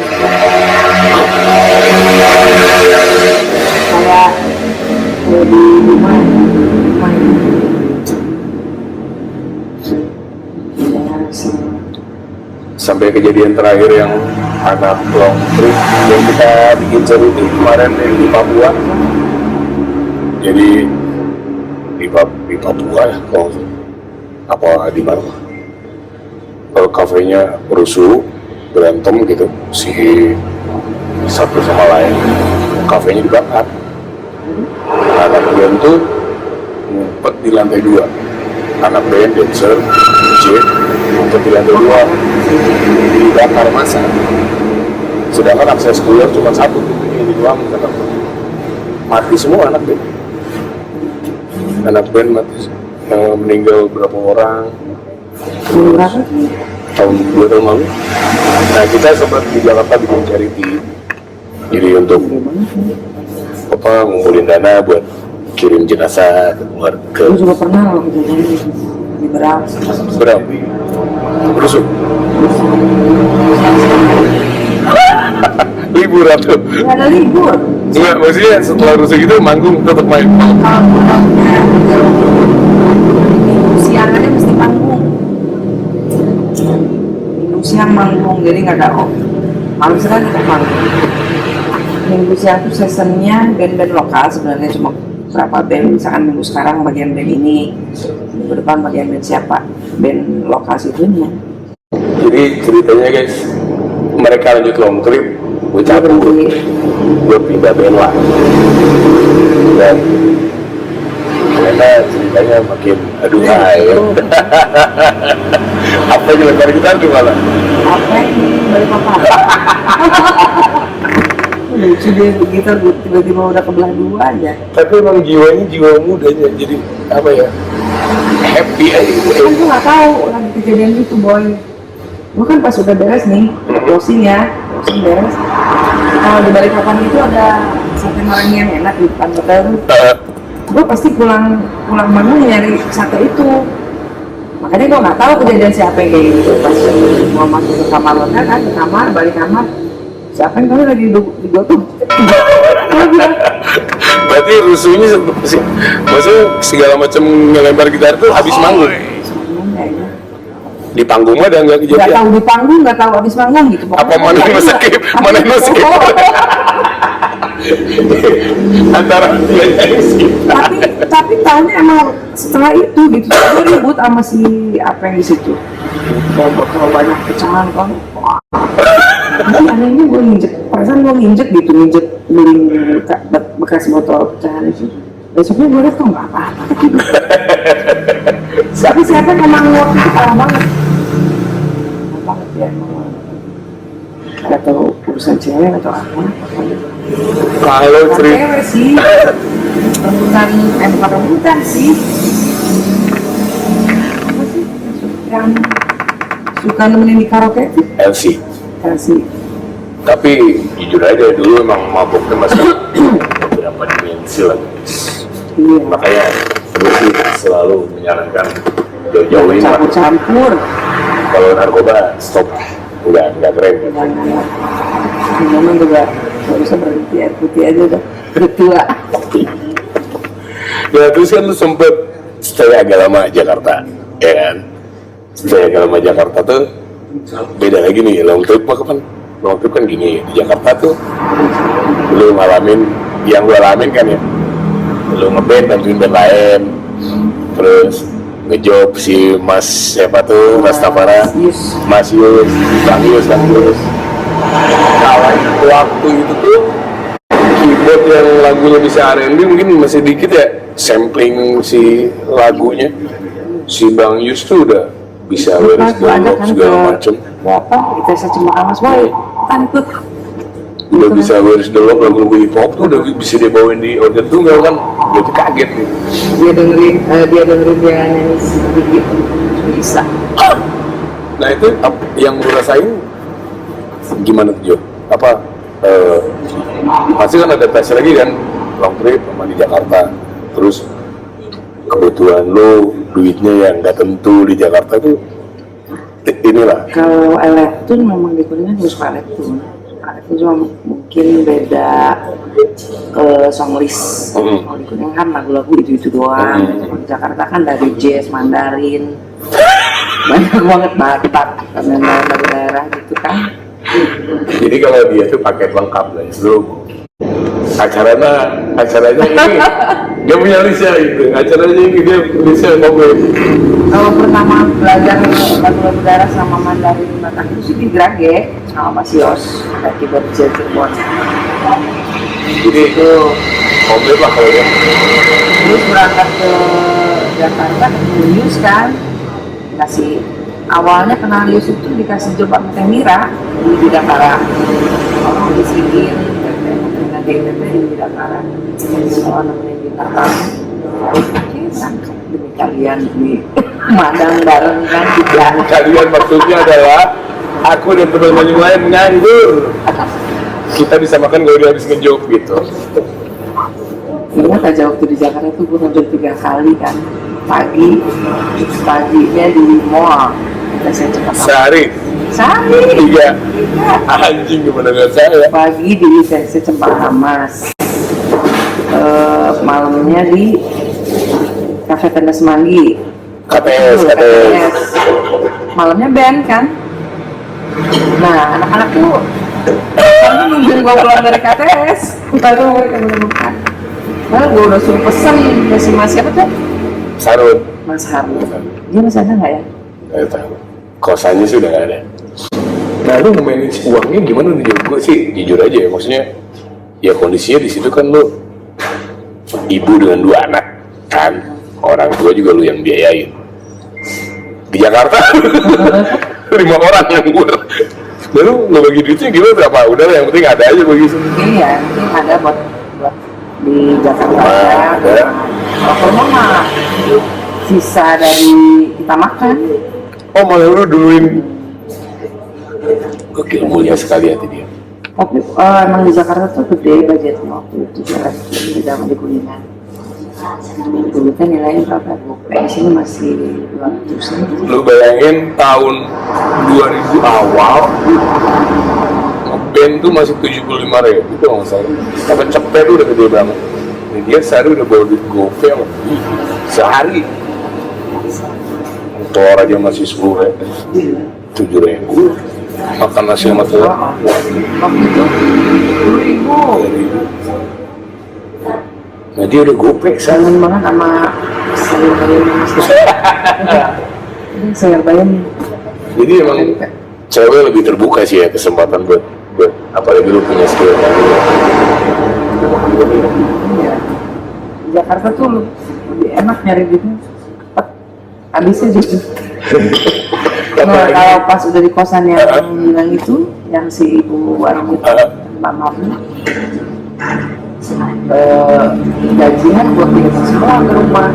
S1: Kayak di rumah
S2: Sampai kejadian terakhir yang anak long trip yang kita bikin cerita kemarin di Papua. Jadi di Papua ya kalau apa di mana? Kalau kafenya rusuh berantem gitu si satu sama lain, kafenya dibakar. Anak band tuh ngumpet di lantai 2, anak band dancer ngumpet di lantai 2 dibakar masa. Sedangkan akses keluar cuma satu, ini doang, mati semua anak band mati, meninggal berapa orang.
S1: berapa?
S2: Tahun 2 tahun lalu. Nah kita sempat di Jakarta bikin charity, jadi untuk ngumpulin dana buat kirim jenazah ke
S1: Aku juga pernah loh kejadian di Beras.
S2: Rusuk. Liburan tuh.
S1: Nggak ada libur.
S2: Enggak, maksudnya setelah rusuk itu manggung tetap main.
S1: Kalau siang aja mesti manggung. Minggu siang manggung, jadi nggak ada off. Harus kan kita manggung. Minggu siang tuh seasonnya band-band lokal sebenarnya cuma berapa band, misalkan minggu sekarang bagian band ini, minggu depan bagian band siapa, band lokal situnya.
S2: Jadi ceritanya guys, mereka lanjut long trip, gue cabut, gue pindah band lah. Dan karena ceritanya makin aduh apa yang lebar kita gimana?
S1: Apa ini balik apa? Lucu deh kita tiba-tiba udah kebelah dua aja.
S2: Tapi emang jiwanya jiwa mudanya, jadi apa ya, happy aja.
S1: Kan gue nggak tahu lagi kejadian itu boy. Gue kan pas udah beres nih, closing beres. Kalau di balik papan itu ada sate marangi yang enak di depan hotel tuh. gue pasti pulang Bandung nyari sate itu. Makanya gue nggak tahu kejadian siapa yang kayak gitu. Pas mau masuk ke kamar hotel kan, ke kamar, balik kamar, siapa yang tahu lagi di gue tuh.
S2: Berarti rusuhnya sih, maksudnya segala macam ngelempar gitar tuh habis manggung. Di panggung mah dan nggak
S1: Nggak
S2: kejadian.
S1: tahu di panggung, nggak tahu habis manggung gitu.
S2: Apa mana yang skip, mana yang skip? Antara dia yang skip.
S1: tapi tahunya emang setelah itu gitu gue ribut sama si apa yang di situ. Kalau banyak pecahan kan. Wah. Tapi anehnya gue nginjek, perasaan gue nginjek miring bekas botol pecahan itu. Besoknya gue liat kok nggak apa-apa gitu. Tapi siapa yang emang waktu itu parah banget. Parah banget ya emang. Gak tau urusan cewek atau apa.
S2: Kalau cerita
S1: Cewek sih. Bukan rebutan sih. Apa sih yang suka nemenin di karaoke itu?
S2: LC.
S1: Kasih.
S2: Tapi jujur aja dulu emang mabuknya masih beberapa dimensi lah.
S1: Iya.
S2: Makanya gue sih selalu menyarankan jauh-jauhin lah.
S1: Campur-campur.
S2: Kalau narkoba stop, udah nggak keren.
S1: Memang juga nggak bisa berhenti air putih aja udah tua.
S2: Ya terus kan lu sempet stay agak lama Jakarta, ya kan? Stay agak lama Jakarta tuh beda lagi nih. Long trip kan gini, di Jakarta tuh lu ngalamin yang lu alamin kan ya, lu ngeband bantuin band lain, terus ngejob si Mas siapa tuh, Mas Tafara, Mas Yus, Bang Yus. Kalau waktu itu tuh keyboard yang lagunya bisa R&B mungkin masih dikit ya, sampling si lagunya. Si Bang Yus tuh udah bisa beres delok segala macem.
S1: Apa? Kita cuma amas boy, tantut.
S2: Udah bisa beres delok lagu-lagu hip hop tuh udah bisa dia bawain di organ tunggal kan. Jadi kaget nih.
S1: Dia dengerin dia nyanyi sedikit bisa.
S2: Nah itu yang lu rasain gimana tuh Jo? Apa pasti kan adaptasi lagi kan, long trip sama di Jakarta, terus kebutuhan lo duitnya yang nggak tentu di Jakarta tuh inilah.
S1: Kalau elektron memang di kuliah harus elektron cuma mungkin beda song list. Kalau di kuliah kan lagu-lagu itu doang. Kalau di Jakarta kan dari jazz, Mandarin, banyak banget Batak, karena dari daerah gitu kan.
S2: Jadi kalau dia tuh paket lengkap lah, seluruh acaranya ini dia punya Lisa gitu, acaranya ini dia Lisa mobil.
S1: Kalau pertama belajar lagu-lagu daerah sama Mandarin Batak itu sih di Grage sama Mas Yos, keyboard jazz keyboard.
S2: Jadi itu mobil lah kalau dia.
S1: Terus berangkat ke Jakarta ketemu Yus kan, kasih awalnya kenal Yus itu dikasih job sama Teh Mira di Bidakara. Orang disingin dengan DPP di Bidakara. Soal nemenin Bidakara. Oke, sangka demi kalian di madang bareng kan juga.
S2: Kalian maksudnya adalah aku dan teman-teman yang lain nganggur. Kita bisa makan kalau dia habis ngejob gitu.
S1: Ingat aja waktu di Jakarta tuh gue ngejob 3 kali kan. Paginya di mall. Kita saya cepat.
S2: Sehari 3 anjing gimana dengan saya.
S1: Pagi di ITC Cempaka Mas, malamnya di Cafe Tenda Semanggi.
S2: KTS.
S1: Malamnya band kan. Nah anak-anak tuh kami nungguin gue pulang dari KTS, baru mereka menemukan. Nah gue udah suruh pesen ke si Mas siapa tuh?
S2: Sarut.
S1: Mas Harun. Dia masih ada nggak ya?
S2: Nggak tahu. Kosannya sih udah nggak ada. Nah lu nge-manage uangnya gimana nih? Gue sih jujur aja ya, maksudnya ya kondisinya di situ kan lu ibu dengan 2 anak kan, orang tua juga lu yang biayain. Di Jakarta 5 orang nganggur. Lalu ngebagi duitnya gimana, berapa? Udah lah, yang penting ada aja bagi sini.
S1: Iya, mungkin ada buat di Jakarta
S2: ada.
S1: Kalau rumah mah sisa dari kita makan.
S2: Oh malah lu duluin. Oke, mulia sekali hati dia.
S1: Tapi emang di Jakarta tuh gede budgetnya waktu itu jelas di dalam di Kuningan. Dulu kan nilainya berapa? Gope di sini masih 200.
S2: Lu bayangin tahun 2000 awal ngeband tuh masih 75.000 itu nggak salah. Tapi cepet tuh udah gede banget. Ini dia sehari udah bawa duit GoPay lebih sehari. Telur aja masih 10.000, 7.000. Makan nasi sama telur.
S1: Waktu itu 10.000.
S2: Nah dia udah GoPay sana.
S1: Kangen banget sama sayur bayam. Ini sayur bayam.
S2: Jadi emang cewek lebih terbuka sih ya kesempatan buat apalagi lu punya skill kan.
S1: Iya. Di Jakarta tuh lebih enak nyari duitnya cepet. Habisnya gitu. Nah, kalau pas udah di kosan yang bilang itu, yang si ibu warung itu, Mbak Marni, gajian buat bikin semua ke rumah.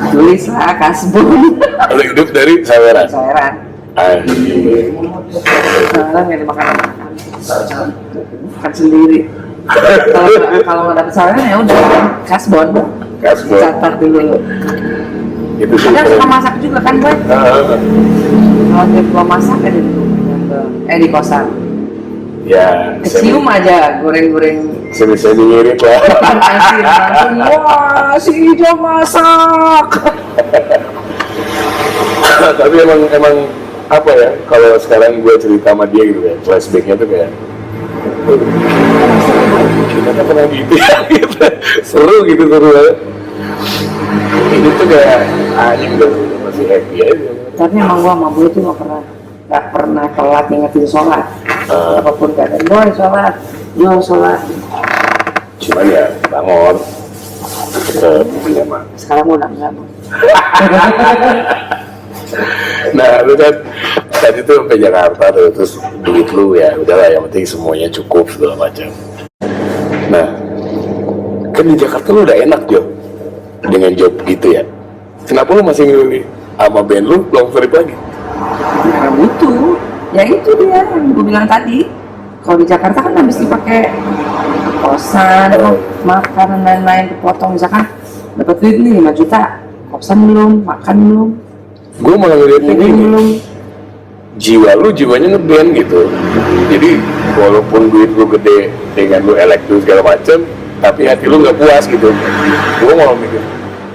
S1: Tulislah kasbon.
S2: Lu hidup dari saweran.
S1: Saweran.
S2: Anjir.
S1: Saweran yang dimakan makan. Makan sendiri. Kalau nggak dapet saweran ya udah kasbon.
S2: Kasbon.
S1: Catat dulu.
S2: Itu sih.
S1: Ada suka masak juga kan, Boy? Kalau dia belum masak ada di kosan.
S2: Ya,
S1: Kecium aja goreng-goreng
S2: seni-seni ngirit lah.
S1: kasih langsung, wah si Ijo masak.
S2: Tapi emang apa ya, kalau sekarang gue cerita sama dia gitu ya, flashbacknya tuh kayak kita kan pernah gitu ya, gitu. Seru gitu, seru banget. Ini tuh kayak anjing udah masih happy aja.
S1: Tapi emang gua sama Boy tuh gak pernah telat ngingetin sholat. Apapun keadaan, Boy sholat, yo sholat.
S2: Cuman ya bangun tetep ya mah.
S1: Sekarang gua udah enggak, Boy.
S2: Nah lu kan tadi tuh sampai Jakarta tuh, terus duit lu ya udahlah yang penting semuanya cukup segala macam. Nah kan di Jakarta lu udah enak Jo dengan job gitu ya. Kenapa lu masih milih sama band lu long trip lagi?
S1: Karena butuh. Ya itu dia yang gua bilang tadi. Kalau di Jakarta kan habis dipakai kosan, makan dan lain-lain kepotong, misalkan dapat duit nih 5 juta, kosan belum, makan belum,
S2: Gue malah ngeliatnya
S1: ini
S2: gini,
S1: belum.
S2: jiwa lu jiwanya ngeband gitu. Jadi walaupun duit lu gede dengan lu elektro segala macem, tapi hati lu nggak puas gitu. Gue malah mikir,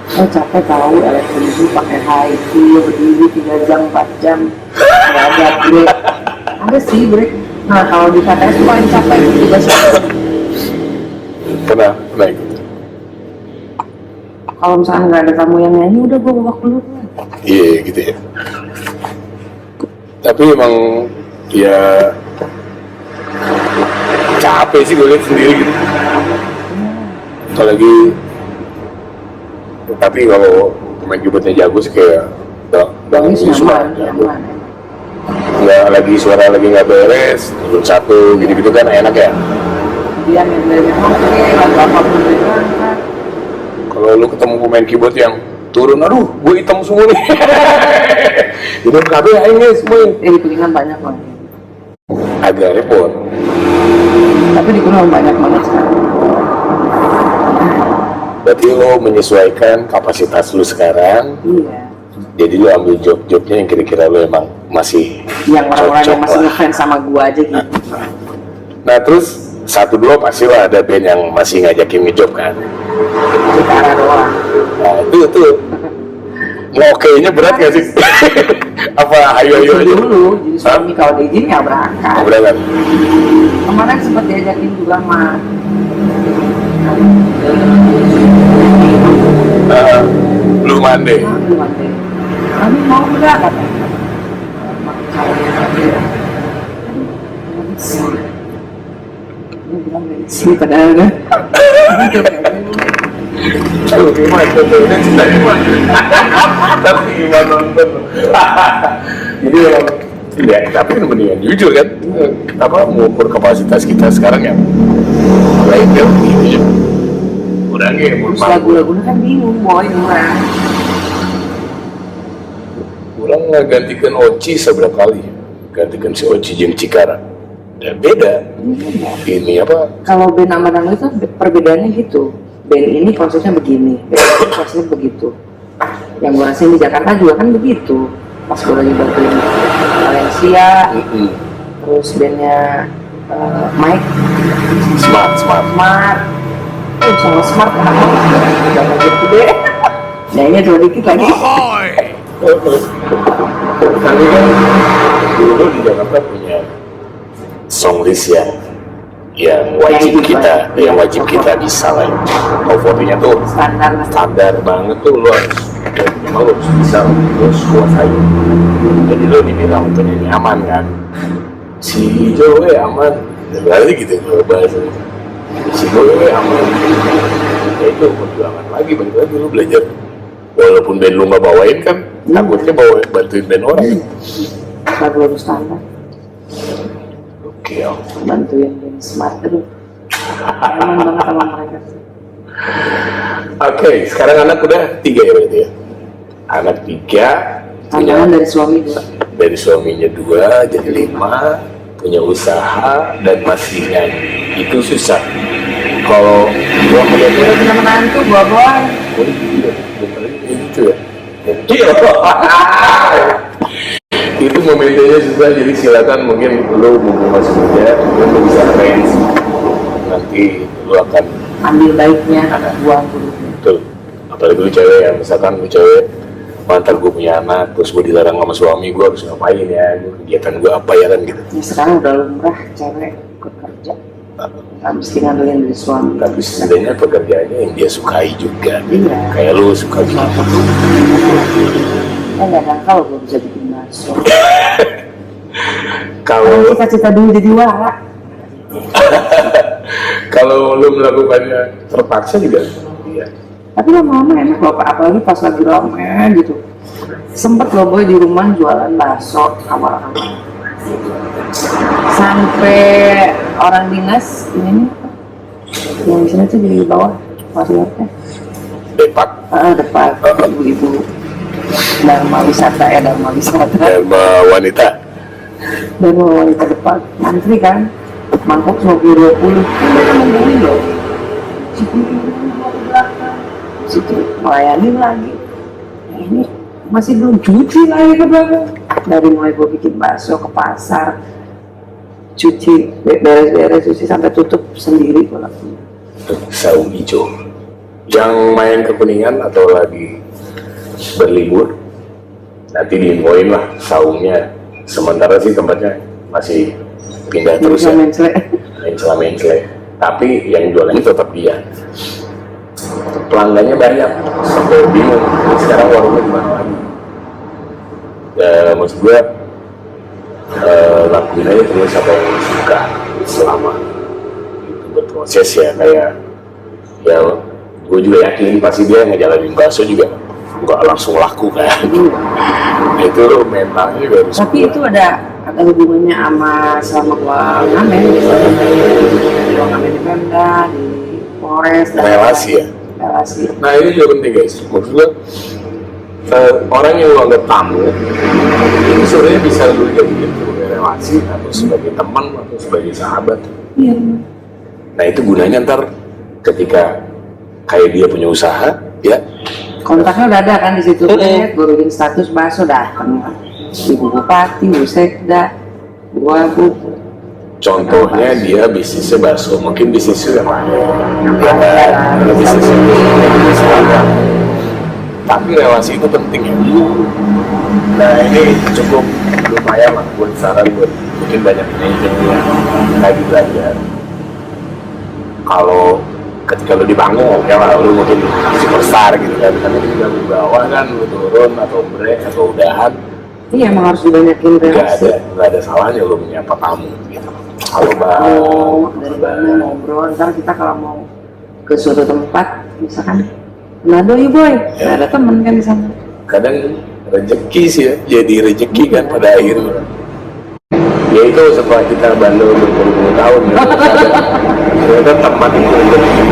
S1: Capek tahu elektrik itu pakai HIQ berdiri 3 jam 4 jam nggak ada break. Ada sih break. Nah kalau di KTS tuh paling capek juga sih.
S2: pernah ikut.
S1: Kalau misalkan nggak ada tamu yang nyanyi udah gua bawa keluar.
S2: Iya gitu ya. Tapi emang ya capek sih gue lihat sendiri gitu. Apalagi tapi kalau pemain keyboardnya jago sih kayak
S1: Bagus
S2: Yusma,
S1: nyaman.
S2: nggak lagi suara lagi nggak beres, turun satu gitu-gitu kan enak ya.
S1: Dia nilainya oke, lagu apapun dia angkat.
S2: Kalau lu ketemu pemain keyboard yang turun, aduh, gue hitam semua nih. Jadi KB ini semua
S1: Di Kuningan banyak banget.
S2: agak repot.
S1: Tapi di Kuningan banyak banget sekarang.
S2: Berarti lo menyesuaikan kapasitas lu sekarang.
S1: Iya.
S2: Jadi lu ambil job-jobnya yang kira-kira lu emang masih
S1: Yang orang-orang yang masih
S2: lah.
S1: ngefans sama gua aja gitu.
S2: Nah terus satu dua pasti lah ada band yang masih ngajakin ngejob kan.
S1: Cara doang.
S2: Nah itu ngokenya berat gak sih? Apa ayo
S1: Itu
S2: aja?
S1: dulu, jadi suami kalau diizin ya berangkat.
S2: Berat.
S1: Kemarin sempat diajakin juga sama
S2: Lu mande.
S1: kami mau enggak katanya. Dia bilang dari sini padahal kan.
S2: Aduh gimana contohnya cinta gimana? Tapi gimana nonton? Jadi emang ya tapi mendingan jujur kan. Apa mengukur kapasitas kita sekarang ya? Lain kan gitu ya. Udah nggak mau
S1: Terus lagu-lagunya kan bingung, boy, murah.
S2: Orang nggak gantikan Oci seberapa kali? Gantikan si Oci jeung Cikara. Ya beda. Ini apa?
S1: Kalau band sama Dangdut itu perbedaannya gitu. band ini konsepnya begini, band ini konsepnya begitu. Yang gue rasain di Jakarta juga kan begitu. Pas gue lagi bantuin Valencia, terus bandnya Mike,
S2: Smart.
S1: Smart, sama Smart kan, jangan gitu deh. Nah ini cuma dikit lagi.
S2: Kami kan dulu di Jakarta punya song list yang wajib kita bisa lah. Fotonya tuh standar banget tuh, lu harus memang lu harus bisa, lu harus kuasai. Jadi lu dibilang penyanyi aman kan, si Joe aman, berarti gitu kalau bahasa si Joe aman. Ya itu perjuangan lagi, balik lagi lu belajar. Walaupun band lu nggak bawain kan, takutnya bantuin band orang.
S1: Lagu harus standar.
S2: Oke,
S1: Bantuin band Smart itu. Aman banget sama mereka.
S2: Oke, sekarang anak udah 3 ya berarti ya? Anak 3,
S1: Tantangan dari suami 2.
S2: dari suaminya 2, jadi 5, punya usaha dan masih nyanyi. Itu susah. Kalau gua melihatnya
S1: Punya menantu, boy.
S2: gitu ya. Itu momennya susah, jadi silakan mungkin lu masih muda, lu bisa range. Nanti lu akan
S1: Ambil baiknya, buang buruknya.
S2: betul. Apalagi lu cewek ya, misalkan lu cewek, mantan gue punya anak, terus gue dilarang sama suami, gue harus ngapain ya, kegiatan gue apa ya kan gitu.
S1: Ya sekarang udah lumrah cewek ikut kerja. Gak mesti ngandelin dari suami.
S2: Tapi setidaknya pekerjaannya yang dia sukai juga.
S1: Iya.
S2: Kayak lu suka bikin
S1: Nggak nyangka loh gue bisa bikin bakso.
S2: kalau
S1: Cita-cita dulu jadi warak.
S2: kalau lu melakukannya terpaksa juga iya.
S1: Tapi lama-lama enak loh, Pak. Apalagi pas lagi rame gitu. Sempet loh boy di rumah jualan bakso awal-awal. Sampai orang dinas ini nih, yang di sini tuh di bawah fasilitasnya.
S2: Depak,
S1: Depan ibu-ibu Dharma Wisata.
S2: Dharma Wanita.
S1: Dharma Wanita depan mantri kan, mangkok 20 mereka nungguin loh. Situ melayani lagi. Ini masih belum cuci lagi ke belakang. Dari mulai gue bikin bakso ke pasar, cuci beres-beres, cuci sampai tutup sendiri gue lakuin.
S2: Saung hijau. Yang main ke Kuningan atau lagi berlibur, nanti diinfoin lah saungnya. Sementara sih tempatnya masih pindah terus ya. Mencela. Tapi yang jualannya tetap dia. Pelanggannya banyak, sampai bingung. Sekarang warungnya gimana lagi? Ya, maksud gue lakuin aja terus apa yang suka selama itu berproses ya. Kayak ya gue juga yakin pasti dia ngejalanin bakso juga nggak langsung laku kan. Itu mentalnya juga harus.
S1: Tapi itu ada hubungannya sama selama gua ngamen, gua ngamen di Pemda, di Polres,
S2: Relasi ya.
S1: relasi.
S2: Nah ini juga penting guys. Maksud gue orang yang lu anggap tamu itu sebenarnya bisa lu jadikan sebagai relasi atau sebagai teman atau sebagai sahabat.
S1: Iya.
S2: Nah itu gunanya ntar ketika kayak dia punya usaha ya.
S1: Kontaknya udah ada kan di situ. Gue bikin status bakso datang. Ibu Bupati, Bu Sekda, gua Bu.
S2: Contohnya dia bisnisnya bakso, mungkin bisnisnya yang lain. Ya, bisnisnya. Tapi relasi itu penting ya. Nah ini cukup lumayan lah buat saran buat mungkin banyak manajer yang lagi belajar. Kalau ketika lu dibangun, ya lah lu mungkin superstar gitu kan, karena ketika lu bawah kan lu turun atau break atau udahan.
S1: Iya, emang harus dibanyakin relasi.
S2: Nggak ada salahnya lu menyapa tamu gitu. Kalau
S1: Mau dari mana ngobrol, ntar kita kalau mau ke suatu tempat, misalkan Nado ya boy, nah, ada temen kan di sana.
S2: kadang rezeki sih ya, jadi rezeki kan pada akhirnya. Ya itu setelah kita bandel berpuluh-puluh tahun ya, ternyata teman itu rezeki.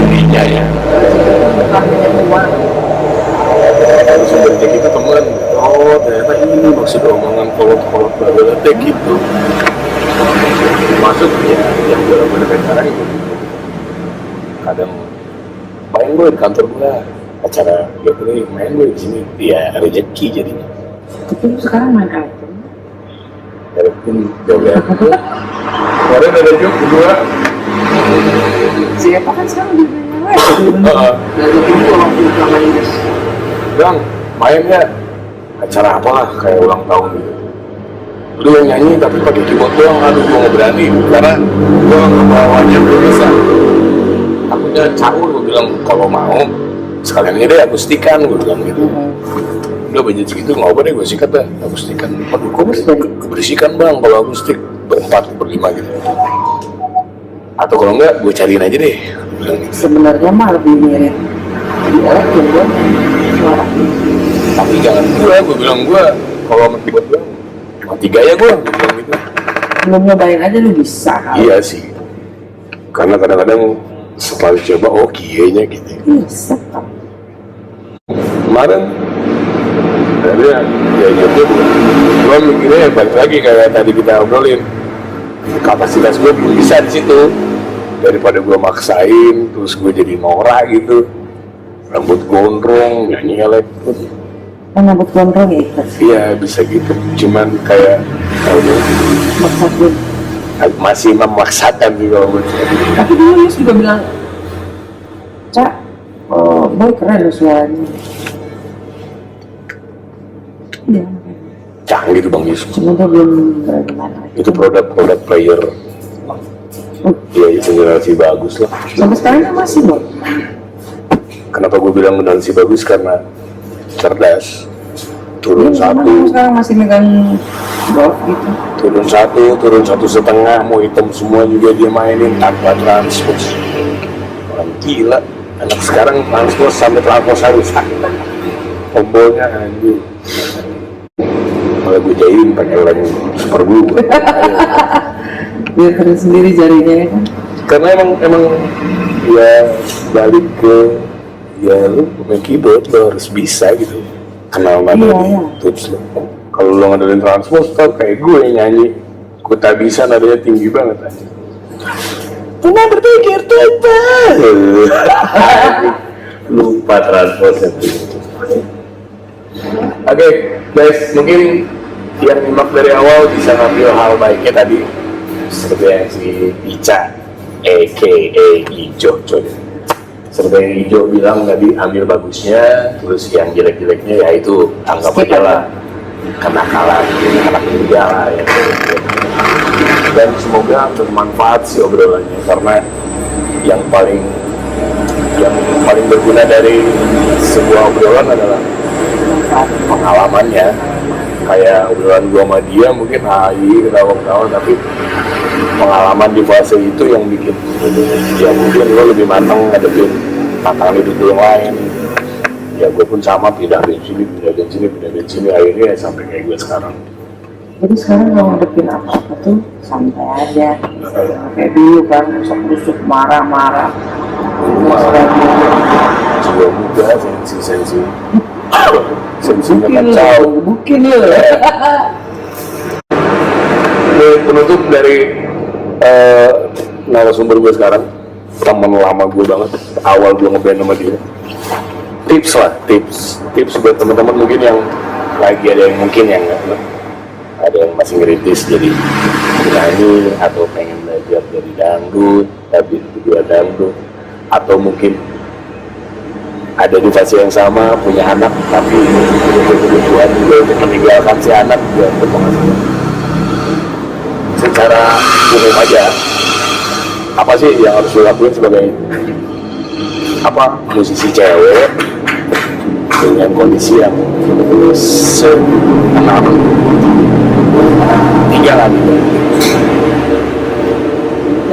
S2: Iya ya. Sumber rezeki itu teman. Oh ternyata ini maksud omongan kolot-kolot baru gitu. Masuk ya yang benar-benar sekarang itu. Kadang main gue di kantor gue acara ya boleh main gue di sini ya rezeki jadinya.
S1: Tapi lu sekarang main apa?
S2: Walaupun jauh kemarin ada job kedua.
S1: Siapa kan sekarang di dunia lain? Dari itu waktu selama ini.
S2: Bang, mainnya acara apa lah kayak ulang tahun gitu. Lu yang nyanyi tapi pakai keyboard doang, aduh gue nggak berani karena gue ngebawanya belum bisa. Takutnya caur, gue bilang kalau mau sekalian ini deh akustikan, gue bilang gitu. Udah budget segitu nggak apa deh gue sikat dah akustikan. Aduh kok keberisikan bang kalau akustik berempat berlima gitu. Atau kalau enggak gue cariin aja deh. Gue bilang gitu.
S1: Sebenarnya mah lebih mirip di elektron kan suara.
S2: Tapi jangan gue bilang gue kalau sama keyboard gue mati gaya gue bilang gitu.
S1: Belum nyobain aja lu bisa.
S2: Iya sih, karena kadang-kadang setelah coba oh kayaknya gitu.
S1: Bisa kan.
S2: Kemarin akhirnya ya gitu gue mikirnya balik lagi kayak tadi kita obrolin kapasitas gue belum bisa di situ daripada gue maksain terus gue jadi norak gitu rambut gondrong nyanyi elektron.
S1: Rambut gondrong ya ikhlas.
S2: Iya bisa gitu cuman kayak
S1: Maksud gue.
S2: masih memaksakan sih kalau menurut saya.
S1: Tapi dulu Yus juga bilang, Cak, oh, boy keren lo suaranya. Iya.
S2: Canggih tuh Bang Yus.
S1: Cuma dia belum bagaimana.
S2: Itu produk player ya itu generasi bagus lah.
S1: Sampai sekarang kan masih boy.
S2: Kenapa gue bilang generasi bagus karena cerdas. Turun satu,
S1: Sekarang masih megang golf gitu.
S2: turun satu setengah, mau hitam semua juga dia mainin tanpa transpose. Orang gila, anak sekarang transpose sampai transpose harus tombolnya anjing. Malah gue jahilin pakai lem super glue.
S1: Biar keren sendiri jarinya ya kan.
S2: Karena emang ya balik ke ya lu main keyboard lo harus bisa gitu. Kenal nada
S1: Iya.
S2: tuts lo. Kalau lo ngadalin transpose tau kayak gue yang nyanyi, gue tak bisa nadanya tinggi banget aja. Pernah berpikir coba. Lupa transpose. Oke, guys, mungkin yang nyimak dari awal bisa ngambil hal baiknya tadi, seperti yang si Ica, a.k.a. Ijo, coy. Seperti yang Ijo bilang tadi, ambil bagusnya, terus yang jelek-jeleknya ya itu anggap aja lah kenakalan, anak muda lah ya. Dan semoga bermanfaat sih obrolannya, karena yang paling berguna dari sebuah obrolan adalah pengalamannya. Kayak obrolan gua sama dia mungkin ketawa-ketawa, tapi pengalaman di fase itu yang bikin ya mungkin lo lebih matang ngadepin tantangan hidup yang lain. Ya gue pun sama, pindah dari sini, akhirnya ya sampai kayak gue sekarang.
S1: Jadi sekarang kalau ngadepin apa-apa tuh santai aja. Kayak dulu kan, rusuk-rusuk, marah-marah.
S2: Jiwa muda, sensi sensinya kacau.
S1: Mungkin lo.
S2: Ini penutup dari narasumber gue sekarang, teman lama gue banget, awal gue ngeband sama dia. Tips buat teman-teman mungkin yang lagi ada yang masih ngerintis jadi penyanyi atau pengen belajar jadi dangdut tapi juga dangdut, atau mungkin ada di fase yang sama punya anak tapi kebutuhan juga untuk meninggalkan si anak buat berpenghasilan. Secara umum aja, apa sih yang harus dilakuin sebagai musisi cewek dengan kondisi yang se-6 tiga lah gitu.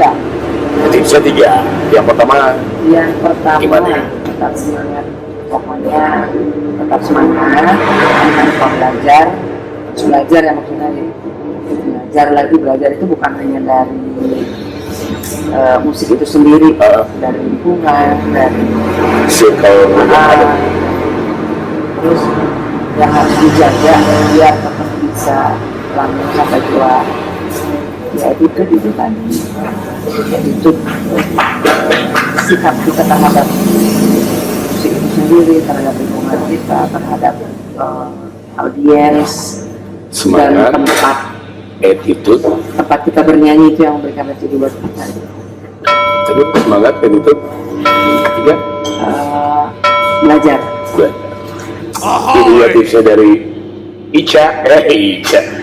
S1: Ya,
S2: Tipsnya 3. Yang pertama gimana?
S1: tetap semangat. Pokoknya tetap semangat. Jangan lupa belajar. Belajar ya maksudnya. Belajar itu bukan hanya dari musik itu sendiri, dari lingkungan, dari
S2: Circle
S1: terus yang harus dijaga biar tetap bisa lanjut sampai tua. Ya itu tadi. Ya, itu sikap kita terhadap musik itu sendiri, terhadap lingkungan kita, terhadap audiens
S2: Semangat,
S1: dan
S2: attitude.
S1: tempat kita bernyanyi itu yang memberikan attitude buat kita.
S2: Tapi semangat, attitude. Ketiga,
S1: Belajar.
S2: Ini ya tipsnya dari Ica.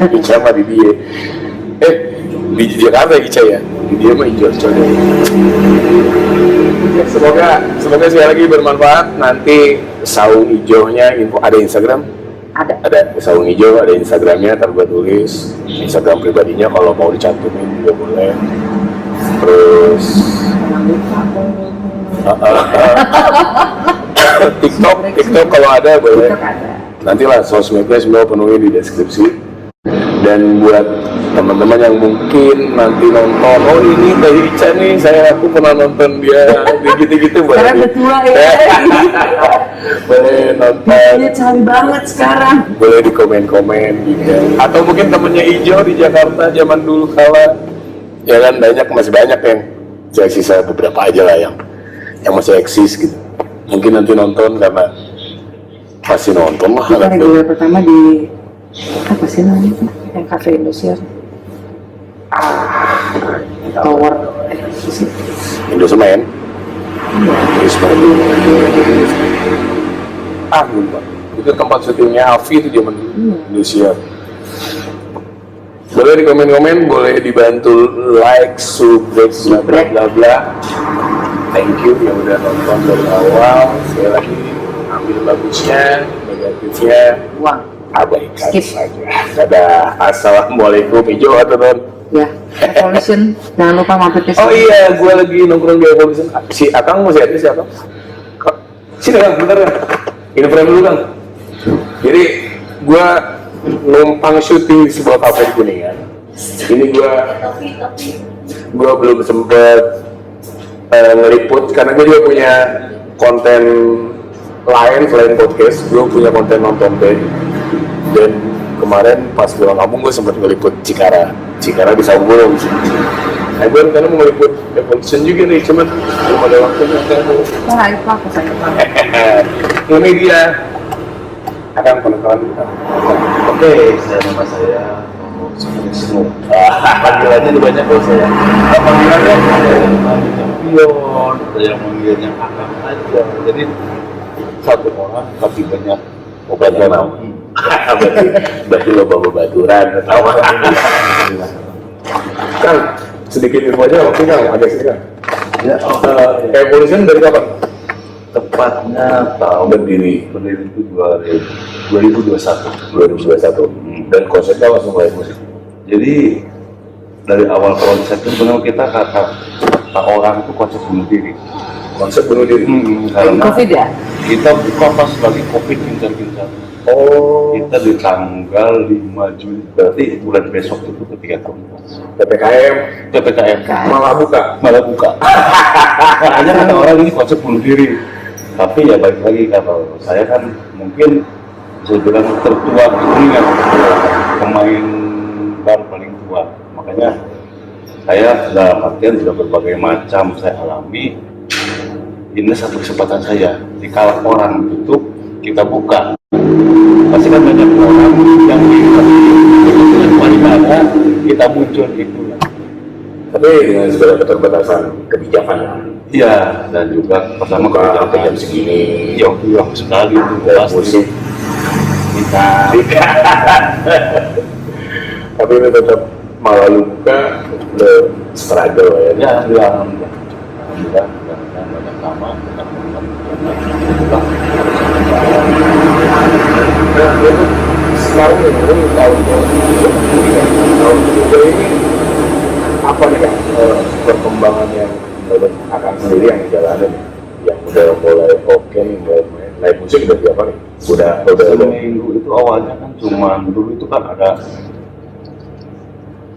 S2: Ica mah di dia. Di Jakarta Ica ya. Di dia mah hijau coba. Semoga sekali lagi bermanfaat. Nanti saung hijaunya info ada Instagram. Ada saung hijau, ada Instagramnya, ntar gue tulis Instagram pribadinya kalau mau dicantumin juga boleh. Terus TikTok kalau ada boleh. Nantilah sosmednya semua penuhi di deskripsi. Dan buat teman-teman yang mungkin nanti nonton, oh ini dari Ica nih, aku pernah nonton dia gitu-gitu boleh.
S1: Sekarang udah tua ya.
S2: Boleh nonton.
S1: Dia canggih banget sekarang.
S2: Boleh di komen-komen gitu. Atau mungkin temennya Ijo di Jakarta zaman dulu kala, ya kan masih banyak yang saya sisa beberapa aja lah yang masih eksis gitu. Mungkin nanti nonton karena masih nonton lah.
S1: Kita reguler pertama di apa sih namanya itu? Yang Cafe Indosiar. Tower.
S2: Indosemen. Lupa. Itu tempat syutingnya Avi itu zaman dulu. Indonesia. Boleh di komen-komen, boleh dibantu like, subscribe, bla bla bla. Thank you yang udah nonton dari awal. Sekali lagi ambil bagusnya, negatifnya
S1: Uang.
S2: abaikan saja. Dadah. Assalamualaikum. Ijo atau non?
S1: Ya, Evolution. Jangan lupa mampir ke sini.
S2: Oh iya, gue lagi nongkrong di Evolution. Si Akang masih ada siapa? Sini Kang, bentar ya. Ini frame dulu Kang. Jadi gue numpang syuting di sebuah kafe di Kuningan. Ini gue belum sempet ngeliput karena gue juga punya konten lain selain podcast. Gue punya konten nonton band. Dan kemarin pas pulang kampung gue sempat ngeliput Cikara di Saunggulo. Nah gue rencana mau ngeliput Evolution juga nih, cuman belum ada waktunya.
S1: Wah, itu aku sayang banget.
S2: Ini dia akan penonton kita.
S3: Oke, nama saya Wisnu. Panggilannya itu banyak kalau saya. Panggilannya ada yang manggilnya Pion, ada yang manggilnya Akang aja. Jadi satu orang tapi banyak obatnya nama.
S2: berarti lo bawa baturan atau Kang, sedikit info aja waktu Kang, ada sih Kang.
S3: Ya,
S2: Evolution dari kapan?
S3: tepatnya tahun berdiri itu 2021.
S2: Dan konsepnya langsung mulai musik.
S3: Jadi dari awal konsep itu benar kita kata orang itu konsep bunuh diri.
S2: Konsep bunuh diri.
S3: Karena
S1: Covid ya?
S3: kita buka pas lagi Covid gencar-gencar.
S2: Oh,
S3: Kita di tanggal 5 Juli, berarti bulan besok itu ketika PPKM
S2: malah buka.
S3: Makanya kata orang ini konsep bunuh diri. Tapi ya balik lagi, kalau saya kan mungkin saya bilang tertua di dunia, pemain bar paling tua. Makanya saya dalam artian sudah berbagai macam saya alami. Ini satu kesempatan saya. Jika orang tutup, kita buka. Pasti kan banyak orang yang dengan wanita kita muncul itu.
S2: Tapi dengan segala keterbatasan kebijakan.
S3: Iya, dan juga pertama
S2: Buka jam segini.
S3: yang sekali itu
S2: Dan musik.
S3: kita
S2: Tapi ini tetap malah luka, udah struggle ya.
S3: ya alhamdulillah karena banyak nama teman-teman
S2: Nah, itu sekarang ini tahun ketiga ini apa nih Kang perkembangan yang akan sendiri yang jalanin, yang udah mulai oke nih, mulai main live musik udah berapa nih? Udah
S3: seminggu itu awalnya kan cuma dulu itu kan ada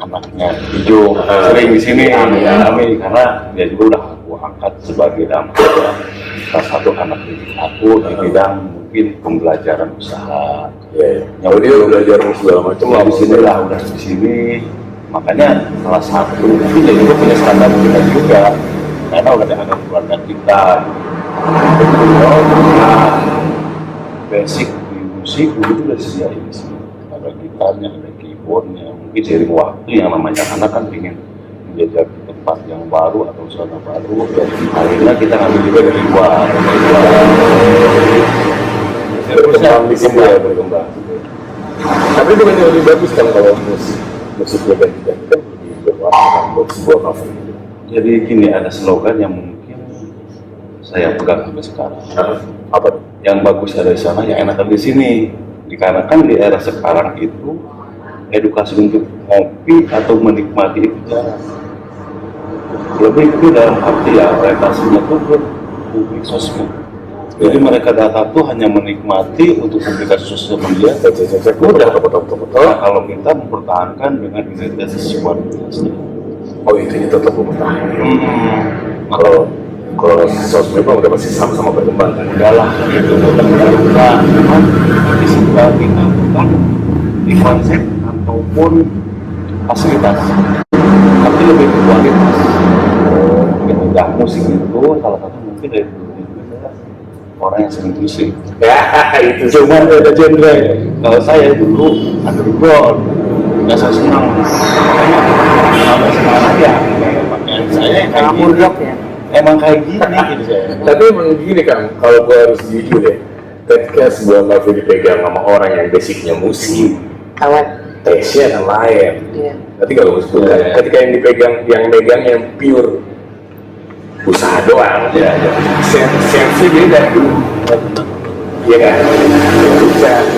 S3: anaknya Ijo sering di sini kami karena dia juga udah aku angkat sebagai dampaknya salah satu anak didik aku di bidang mungkin pembelajaran usaha.
S2: yang dia udah belajar segala macam lah
S3: di sini lah udah di sini, makanya salah satu dia juga punya standar kita juga karena udah ada keluarga kita. basic di musik itu udah disediain sih. Ada gitarnya, ada keyboardnya. Mungkin seiring waktu yang namanya anak kan pengen menjajal tempat yang baru atau suasana baru. Dan akhirnya kita ngambil juga dari luar.
S2: Berkembang di sini ya, berkembang. Tapi bukan yang lebih bagus kan kalau musiknya dan kita lebih berwarna buat sebuah kafe.
S3: Jadi gini, ada slogan yang mungkin saya pegang sampai sekarang.
S2: Apa?
S3: Yang bagus ada di sana, yang enak ada di sini. Dikarenakan di era sekarang itu edukasi untuk ngopi atau menikmati itu jarang. Lebih itu dalam arti ya orientasinya tuh ke publik sosmed. Jadi mereka datang tuh hanya menikmati untuk publikasi sosial media. Udah. Nah, kalau kita mempertahankan dengan identitas kualitasnya.
S2: Oh itu tetap bertahan. Kalau sosmed udah pasti sama-sama berkembang kan?
S3: Udah lah, itu mudah-mudahan kita di sebuah kita bukan di konsep ataupun fasilitas, tapi lebih ke kualitas. Gitu, ya, musik itu salah satu mungkin dari dulu juga orang yang sering musik.
S2: Ya itu
S3: Cuman ada genre. Kalau saya dulu underground, nggak saya senang. Makanya sampai sekarang ya, saya kayak gini.
S1: Murdoch ya.
S3: Emang kayak gini gitu saya.
S2: Tapi emang gini kan, kalau gue harus jujur deh, ketika sebuah kafe dipegang sama orang yang basicnya musik,
S1: Kawan.
S2: taste-nya kan lain.
S1: Iya.
S2: Nanti kalau gue sebutkan, ketika yang dipegang, yang megang yang pure usaha doang,
S3: Ya.
S2: sensi beda. Iya kan?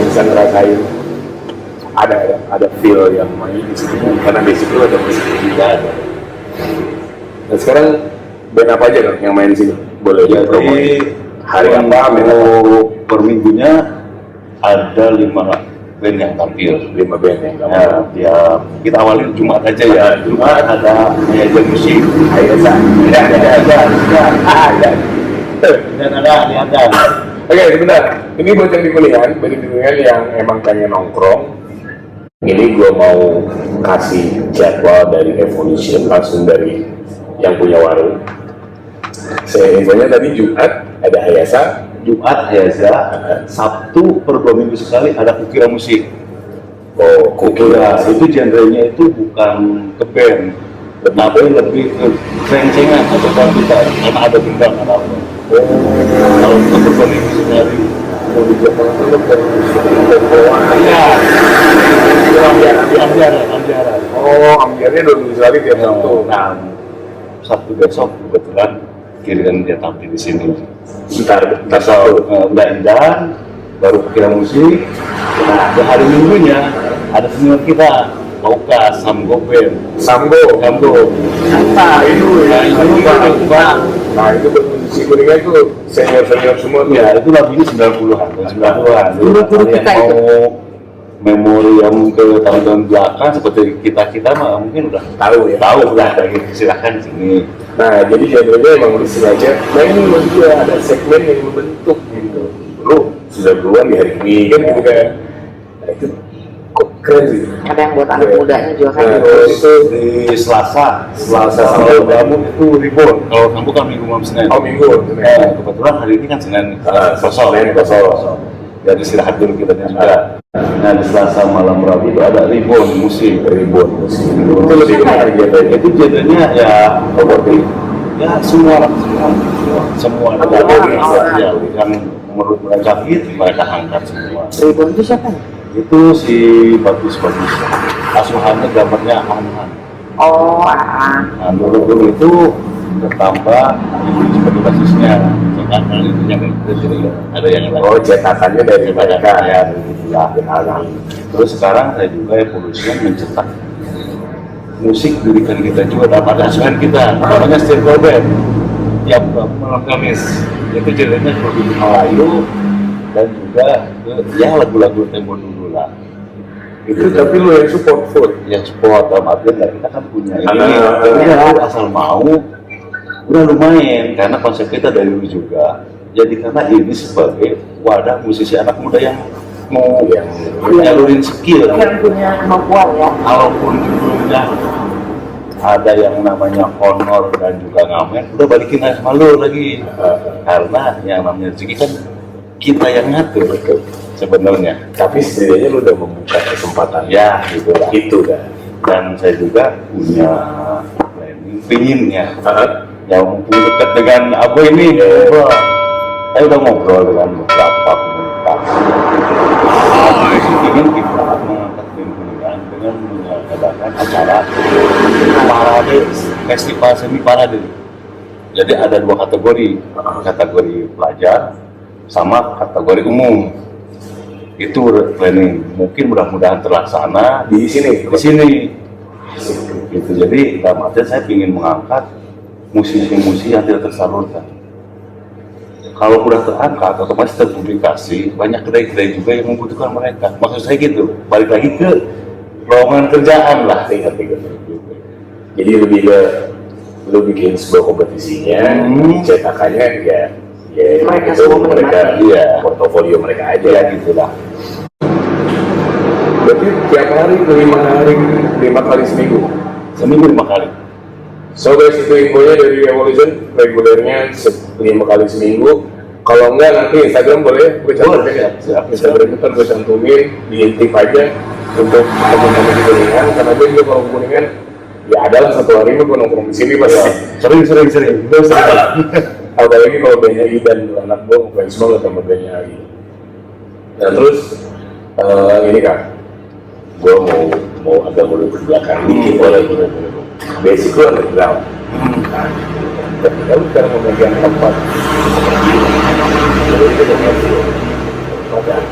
S2: Bisa ngerasain ada feel yang main di situ karena basic lu ada musik juga ada. Nah sekarang band apa aja dong yang main di sini? Boleh
S3: Jadi
S2: promosi hari apa?
S3: per minggunya ada 5 band yang tampil.
S2: 5 band yang kamu.
S3: Ya kita awalin Jumat aja ya. Jumat ada Hayaza Musik.
S2: Hayaza.
S3: Ada.
S2: Oke, sebentar. Ini buat yang di kuliahan yang emang pengen nongkrong. Ini gue mau kasih jadwal dari Evolution langsung dari yang punya warung. Saya infonya tadi Jumat ada Hayaza.
S3: Jumat Hayaza, Sabtu per 2 minggu sekali ada Kukira Musik.
S2: Oh,
S3: Kukira itu genrenya itu bukan ke band, tetapi lebih ke ceng-cengan atau kita karena ada benda ada apa. Kalau untuk per 2 minggu sekali
S2: mau di Jepang itu kan
S3: Ambiara.
S2: Oh, ambiarnya 2 minggu sekali tiap Sabtu.
S3: Nah, Sabtu besok kebetulan kirian dia tampil di sini.
S2: Ntar
S3: Sabtu dan baru Kukira Musik. Nah, di hari Minggunya ada senior kita Paukas, Samgo Band.
S2: Sambo.
S1: Apa?
S2: Itu
S3: Bang.
S2: Nah itu musisi kuningan itu senior semua tuh.
S3: Ya, itu lagunya 90-an.
S1: Guru-guru kita
S3: Kalian
S1: itu.
S3: mau memori yang ke tahun-tahun belakang seperti kita mah mungkin udah
S2: Tahu ya.
S3: tahu lah kayak gitu. Silakan sini.
S2: Nah jadi genrenya emang udah sengaja. Nah ini maksudnya ada segmen yang membentuk gitu. Lu sudah duluan di hari ini kan gitu kan. Nah itu kok keren sih.
S1: Ada yang buat anak mudanya juga kan.
S2: Nah, terus itu
S3: Di Selasa
S2: sama
S3: kalau kamu itu Ribon. Kalau kamu kan Minggu malam Senin.
S2: Minggu.
S3: Kebetulan hari ini kan Senin
S2: Senin kosong.
S3: Jadi istirahat dulu kita juga. Nah di Selasa malam Rabu itu ada Ribon musik.
S2: musik. Itu lebih menarik genrenya.
S3: Itu genrenya ya seperti ya semua
S1: Ada orang.
S3: ya, yang menurut mereka hit mereka angkat semua.
S1: Ribon itu siapa?
S3: Itu si bagus asuhannya gambarnya Han.
S1: Oh,
S3: Nah dulu itu bertambah seperti basisnya cetakan itu yang jadi ada yang lain.
S2: Oh cetakannya dari mereka ya.
S3: Terus sekarang saya juga Evolution mencetak musik dirikan kita juga dalam ada asuhan kita namanya Circle Band tiap malam Kamis itu genrenya seperti Melayu dan juga ya lagu-lagu tempo dulu lah.
S2: Itu tapi lu yang support food.
S3: Yang sport dalam artian ya kita kan punya ini
S2: Ada.
S3: ya asal mau udah lumayan karena konsep kita dari dulu juga jadi karena ini sebagai wadah musisi anak muda yang mau
S2: Yang
S3: nyalurin skill
S1: Yang punya kemampuan ya.
S3: walaupun judulnya ada yang namanya honor dan juga ngamen, udah balikin aja sama lu lagi. Karena yang namanya rezeki kan kita yang ngatur sebenarnya.
S2: Tapi setidaknya lu udah membuka kesempatan.
S3: Ya, gitu lah.
S2: Itu kan.
S3: Dan saya juga punya planning, pinginnya. Yang mumpung dekat dengan Abo ini, ngobrol. Saya udah ngobrol dengan beberapa komunitas. Ingin kita mengangkat lingkungan dengan mengadakan acara parade, festival seni parade. Jadi ada 2 kategori pelajar sama kategori umum. Itu planning, mungkin mudah-mudahan terlaksana
S2: Di sini.
S3: Gitu. Jadi dalam artian saya ingin mengangkat musisi-musisi yang tidak tersalurkan. Kalau udah terangkat, otomatis terpublikasi, banyak kedai-kedai juga yang membutuhkan mereka. Maksud saya gitu, balik lagi ke lowongan kerjaan lah.
S2: Jadi lebih ke lu bikin sebuah kompetisinya, cetakannya ya
S1: Mereka
S2: itu
S1: semua
S2: mereka,
S1: menikmati.
S2: iya, portofolio mereka aja.
S3: Ya gitulah.
S2: Berarti tiap hari 5 kali seminggu.
S3: Seminggu 5 kali.
S2: So guys, itu infonya dari Revolution, regulernya 5 kali seminggu. Kalau enggak nanti Instagram boleh gue cantumin ya.
S3: Siap.
S2: Instagram itu gue cantumin, diintip aja untuk teman-teman di Kuningan. Karena gue juga kalau ke Kuningan, ya adalah satu hari gue nongkrong di sini pasti.
S3: Sering.
S2: Apalagi kalau bandnya Idan, anak gue ngefans banget sama bandnya Agi. Nah terus ini kan, gue mau agak mundur ke belakang dikit, boleh. Basic lu underground. Nah, ketika lu sekarang memegang tempat, jadi itu komersil. Tempat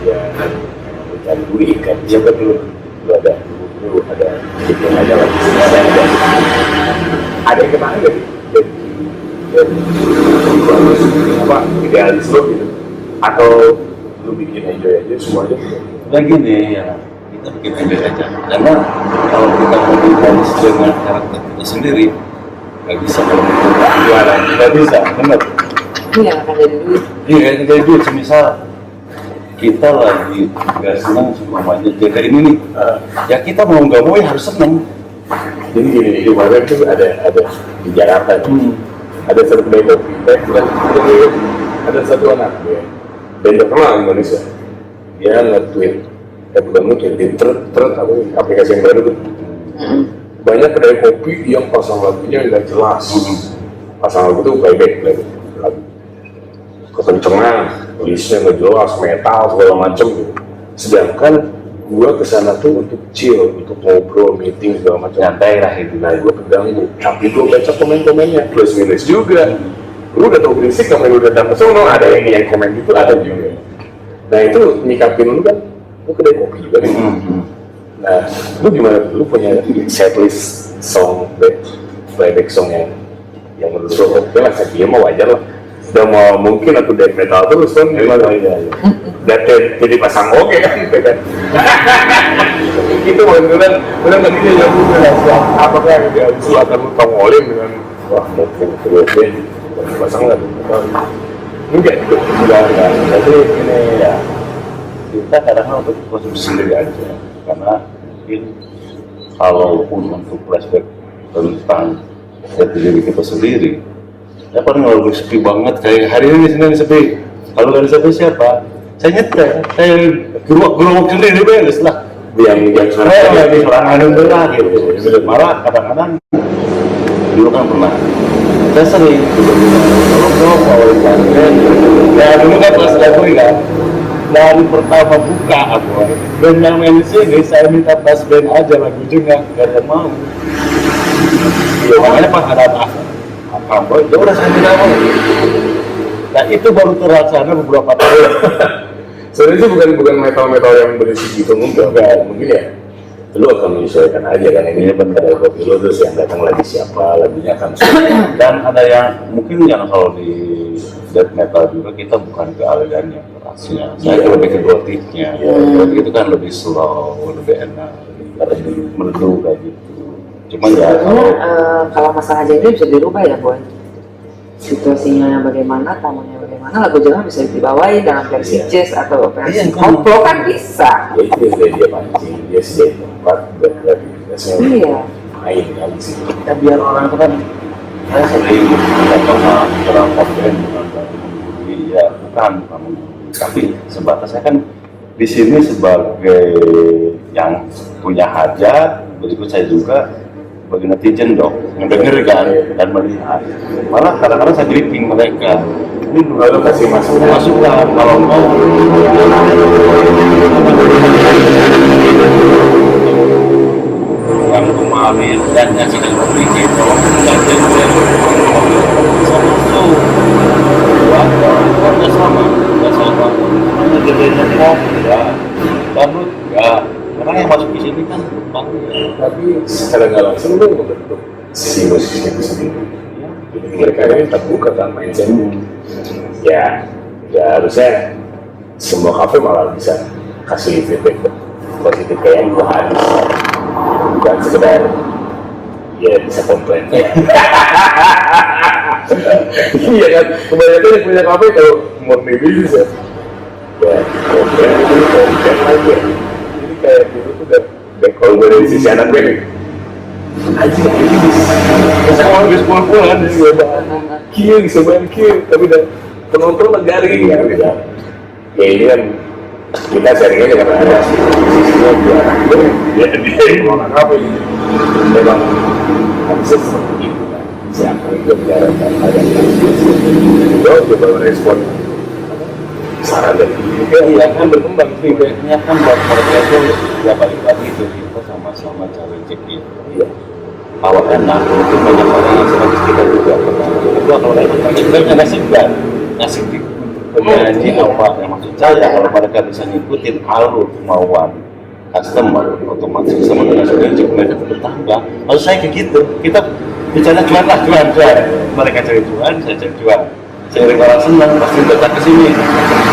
S2: ya, memang lu cari duit kan. Siapa dulu ada sedikit yang ada lagi. Ada yang kemana gak? Apa idealis lo gitu? Atau lu bikin enjoy aja semuanya?
S3: Nah gini ya, kita bikin enjoy aja. Karena kalau kita mau idealis dengan karakter kita sendiri, nggak bisa kalau kita jualan, nggak bisa, benar.
S1: Ini yang akan jadi duit.
S3: Iya, kayak jadi duit. Semisal kita lagi nggak senang semuanya kayak ini nih, ya kita mau nggak mau ya harus senang.
S2: Jadi gini, di kemarin tuh ada di Jakarta nih. Ada satu band kopi, ada satu anak band terkenal di Indonesia. Dia nge-tweet, bukan nge-tweet, di thread aplikasi yang baru tuh. Banyak kedai kopi yang pasang lagunya nggak jelas. Pasang lagu tuh playback lagu. Kekencengan, tulisnya nggak jelas, metal segala macem gitu. Sedangkan gua kesana tuh untuk chill, untuk ngobrol, meeting segala macam.
S3: Nyantai lah itu.
S2: Nah, gua keganggu. Tapi gua baca komen-komennya plus minus juga. Lu udah tau berisik, kamu udah datang ke sono, ada yang komen gitu, ada juga. Nah itu nyikapin lu kan, lu kedai kopi juga nih. Nah, lu gimana? Lu punya setlist song, playback song yang menurut lu oke lah, saya mah wajar lah. Udah mau mungkin aku death metal terus kan gimana? Iya. Dan jadi pasang oke kan gitu kan. Itu beneran nggak dia jawab apakah yang dia akan lu tongolin dengan wah mau terus pasang nggak tuh? Enggak itu
S3: Enggak. Jadi ini ya, kita kadang-kadang untuk konsumsi sendiri aja. Karena mungkin kalaupun untuk flashback tentang jati diri kita sendiri, ya paling kalau sepi banget kayak hari ini Senin sepi. Kalau nggak ada sepi siapa? Saya nyetel, saya gerowok sendiri beres lah.
S2: yang
S3: Saya lagi serangan dulu gitu. Malah kadang-kadang dulu kan pernah saya sering kalau mau band ya dulu kan pas lagu kan dari pertama buka aku band yang main di sini saya minta pas band aja lagunya nggak ada mau ya, makanya pas ada apa ya udah saya tidak mau. Nah itu baru terlaksana beberapa tahun.
S2: sebenarnya sih bukan metal yang berisi gitu enggak mungkin ya lu akan menyesuaikan aja kan ini ada kopi lu terus yang datang lagi siapa lagunya akan
S3: Dan ada yang mungkin yang kalau di death metal juga kita bukan ke alirannya kerasnya, saya lebih ke gotiknya. Gotik itu kan lebih slow, lebih enak, lebih merdu kayak gitu. Cuman ya
S1: Kalau masalah genre bisa dirubah ya boy. Situasinya bagaimana, tamunya bagaimana, lagu jangan bisa dibawain dalam versi jazz atau versi koplo kan bisa.
S2: ya itu dia pancing dia sediain tempat buat kreativitasnya
S1: Iya.
S2: main kali sih.
S3: Ya biar orang itu kan, saya sering datang sama beberapa band bukan berarti menggurui, ya bukan menggurui, tapi sebatas saya kan di sini sebagai yang punya hajat, berikut saya juga sebagai netizen dong, mendengarkan dan melihat. Malah kadang-kadang saya greeting mereka. Ini
S2: Lalu kasih
S3: masukan kalau mau yang kemarin dan yang sedang memiliki tolong belajar bisa masuk nggak sama hanya gedenya kok ya baru ya karena yang masuk di sini kan
S2: tapi secara nggak langsung lu membentuk si musisi itu sendiri. Jadi mereka ini terbuka kan mindsetnya. Ya harusnya semua kafe malah bisa kasih feedback positif kayak yang harus, bukan sekedar ya bisa komplain. Iya kan, kebanyakan yang punya kafe kalau murni bisnis ya komplain lagi ya. Jadi kayak dulu tuh udah kalau gue dari sisi anak gue nih aja ini bisa orang bisa pulang-pulang dan gue kill bisa main kill tapi udah penonton negaring ya udah ya ini kan kita sharingnya karena ada sisinya dia anak gue ya dia mau anak apa ini memang harus seperti itu kan siapa yang gue bicara kan ada yang coba merespon saran dari ini
S3: ya kan berkembang feedbacknya kan buat mereka itu ya balik lagi itu kita sama-sama cari rezeki ya awal enak itu banyak orang yang sebagus kita juga kedua kalau enak sebenarnya ngasih menjanji apa yang maksud saya kalau mereka bisa ngikutin alur kemauan customer otomatis bisa mendengar rezeki mereka bertambah maksud saya kayak gitu kita bicara cuan mereka cari cuan saya cari cuan cari orang senang pasti datang ke sini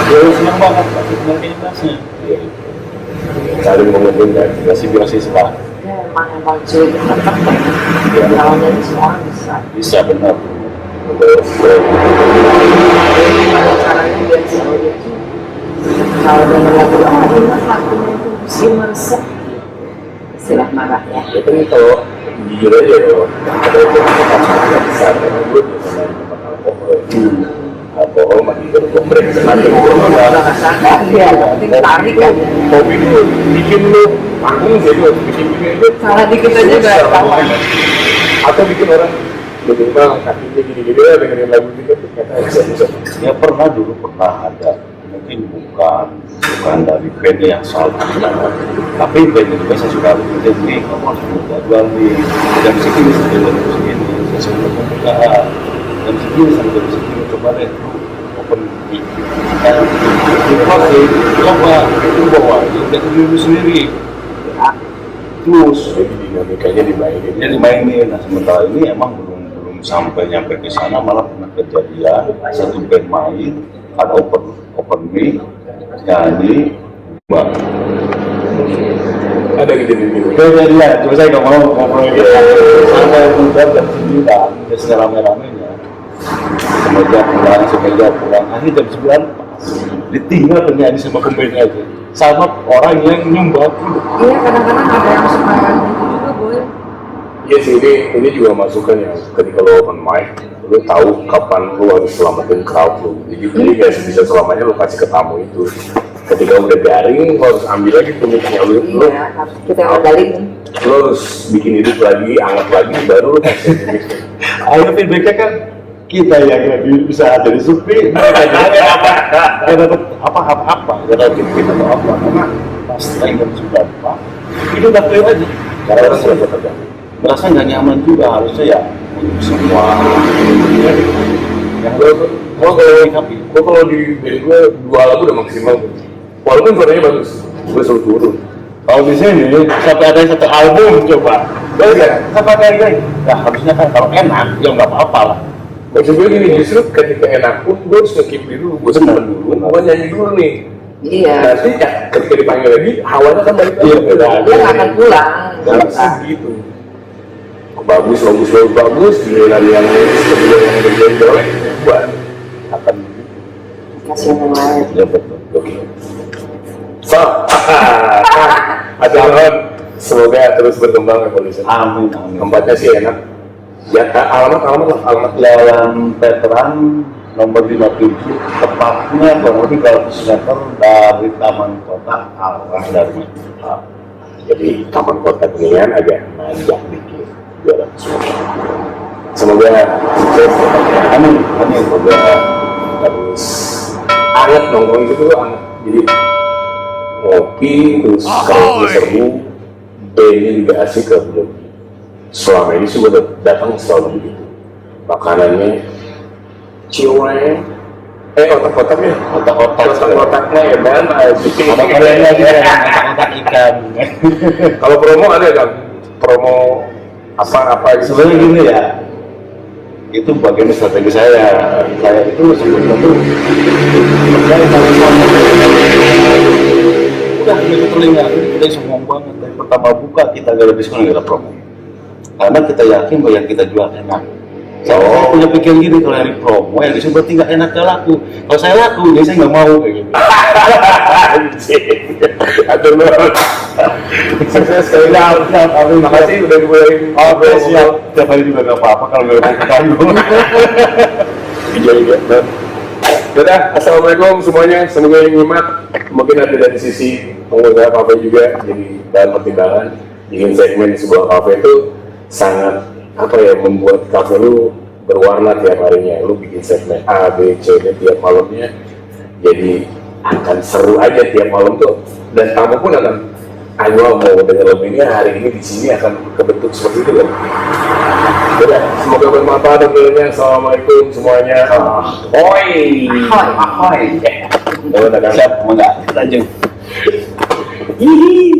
S3: dia senang banget pasti mereka ikhlasnya
S2: saling menguntungkan
S3: biosis lah
S1: emang sulit kalau jadi semua orang bisa
S3: benar
S1: gimana caranya biar kalau dia tuh kalau dia lagu lagunya itu mesti meresap istilah marah ya
S2: itu nih kalau jujur aja kalau ada yang besar karena gue biasa main tempat alkohol masih bergombreng sekali
S1: udah nggak sadar ya tinggal tarik kan
S2: kopi itu bikin lu manggung sih lu bikin itu
S1: salah dikit aja udah ketahuan
S2: atau bikin orang bagaimana kakinya gini-gini ya dengerin lagu gitu kata bisa
S3: ya pernah ada mungkin bukan dari band yang salah tapi band juga saya suka jadi kamu harus jadwal nih jam segini sampai jam segini saya sudah membuka jam segini sampai jam segini coba deh open mic dan coba itu bawa dari diri sendiri terus
S2: jadi dinamikanya
S3: dimainin nah sementara ini emang belum sampai nyampe ke sana malah pernah kejadian satu band main ada open mic nyanyi mbak
S2: ada kejadian
S3: kejadian cuma saya nggak mau ngomong itu sampai bubar jam 9 ya serame-ramenya semeja pulang akhirnya jam 9 ditinggal penyanyi sama pemain aja sama orang yang nyumbang
S1: iya kadang-kadang ada yang suka gitu juga boy
S2: iya sih ini juga masukan yang ketika lo open mic lo tahu kapan lo harus selamatin crowd lo jadi gak bisa selamanya lo kasih ke tamu itu ketika udah garing lo harus ambil lagi punyanya lo
S1: iya harus kita yang balikin
S2: lo harus bikin hidup lagi anget lagi baru lo kasih
S3: ayo feedbacknya kan kita yang lebih bisa jadi supir mereka jadi apa nggak dapat kita atau apa karena pas lain dan sudah apa itu udah clear aja
S2: karena orang sudah terganggu
S3: merasa nggak nyaman juga harusnya ya untuk semua yang
S2: gue kalau di band gue 2 lagu udah maksimal walaupun suaranya bagus gue selalu turun
S3: kalau di sini sampai ada satu album coba sampai kayak nah harusnya kan kalau enak ya nggak apa-apa lah.
S2: Maksud gue gini, justru ketika enak pun gue harus nge-keep dulu, gue simpan dulu, gue nyanyi dulu nih.
S1: iya
S2: Nanti ya, ketika dipanggil lagi, hawanya kan balik lagi.
S1: dia nggak akan pulang
S2: Gak bisa gitu. Bagus, giliran yang berjalan jelek, buat akan
S1: kasih yang lain
S3: ya betul
S2: oke. So, ada Semoga terus berkembang evolution.
S3: Amin, amin.
S2: Tempatnya sih enak. Ya, alamat.
S3: Jalan Veteran nomor 57, tepatnya kurang lebih 200 meter dari Taman Kota arah dari
S2: Jadi taman kota Kuningan agak nanjak dikit. 200 meter. Semoga sukses.
S3: Amin, amin.
S2: Semoga terus anget nongkrong gitu tuh anget. Jadi ngopi terus kalau seru, B-nya juga asik kalau belum. Selama ini sih gue datang selalu begitu. Makanannya ciumannya, otak-otaknya ya kan,
S3: Ada kalian lagi yang otak ikan.
S2: Kalau promo ada kan, promo apa gitu.
S3: Sebenarnya gini ya, itu bagian strategi saya. Saya itu sebetulnya tuh percaya kalau udah begitu telinga, kita sombong banget dari pertama buka kita gak ada diskon, gak ada promo. Karena kita yakin bahwa yang kita jual enak. Saya punya pikiran gini, kalau yang di promo yang disini berarti nggak enak gak laku. Kalau saya laku, jadi saya nggak mau kayak gitu.
S2: Aduh lu, sukses sekali dah. Makasih udah dibolehin.
S3: Oke, siap. Tiap hari juga nggak apa-apa kalau nggak ada ketanggung.
S2: Iya. Dadah, assalamualaikum semuanya. Semoga yang nyimak mungkin ada dari sisi pengusaha kafe juga jadi bahan pertimbangan. Bikin segmen di sebuah kafe itu sangat membuat kafe lu berwarna tiap harinya. Lu bikin segmen A, B, C, D tiap malamnya, jadi akan seru aja tiap malam tuh. Dan tamu pun akan, ayo mau dengar lebihnya hari ini di sini akan kebentuk seperti itu kan. Udah, semoga bermanfaat dengarnya. Assalamualaikum semuanya. Ahoy.
S3: Ahoy.
S2: Siap,
S3: Siap, enggak lanjut.
S2: Hihi.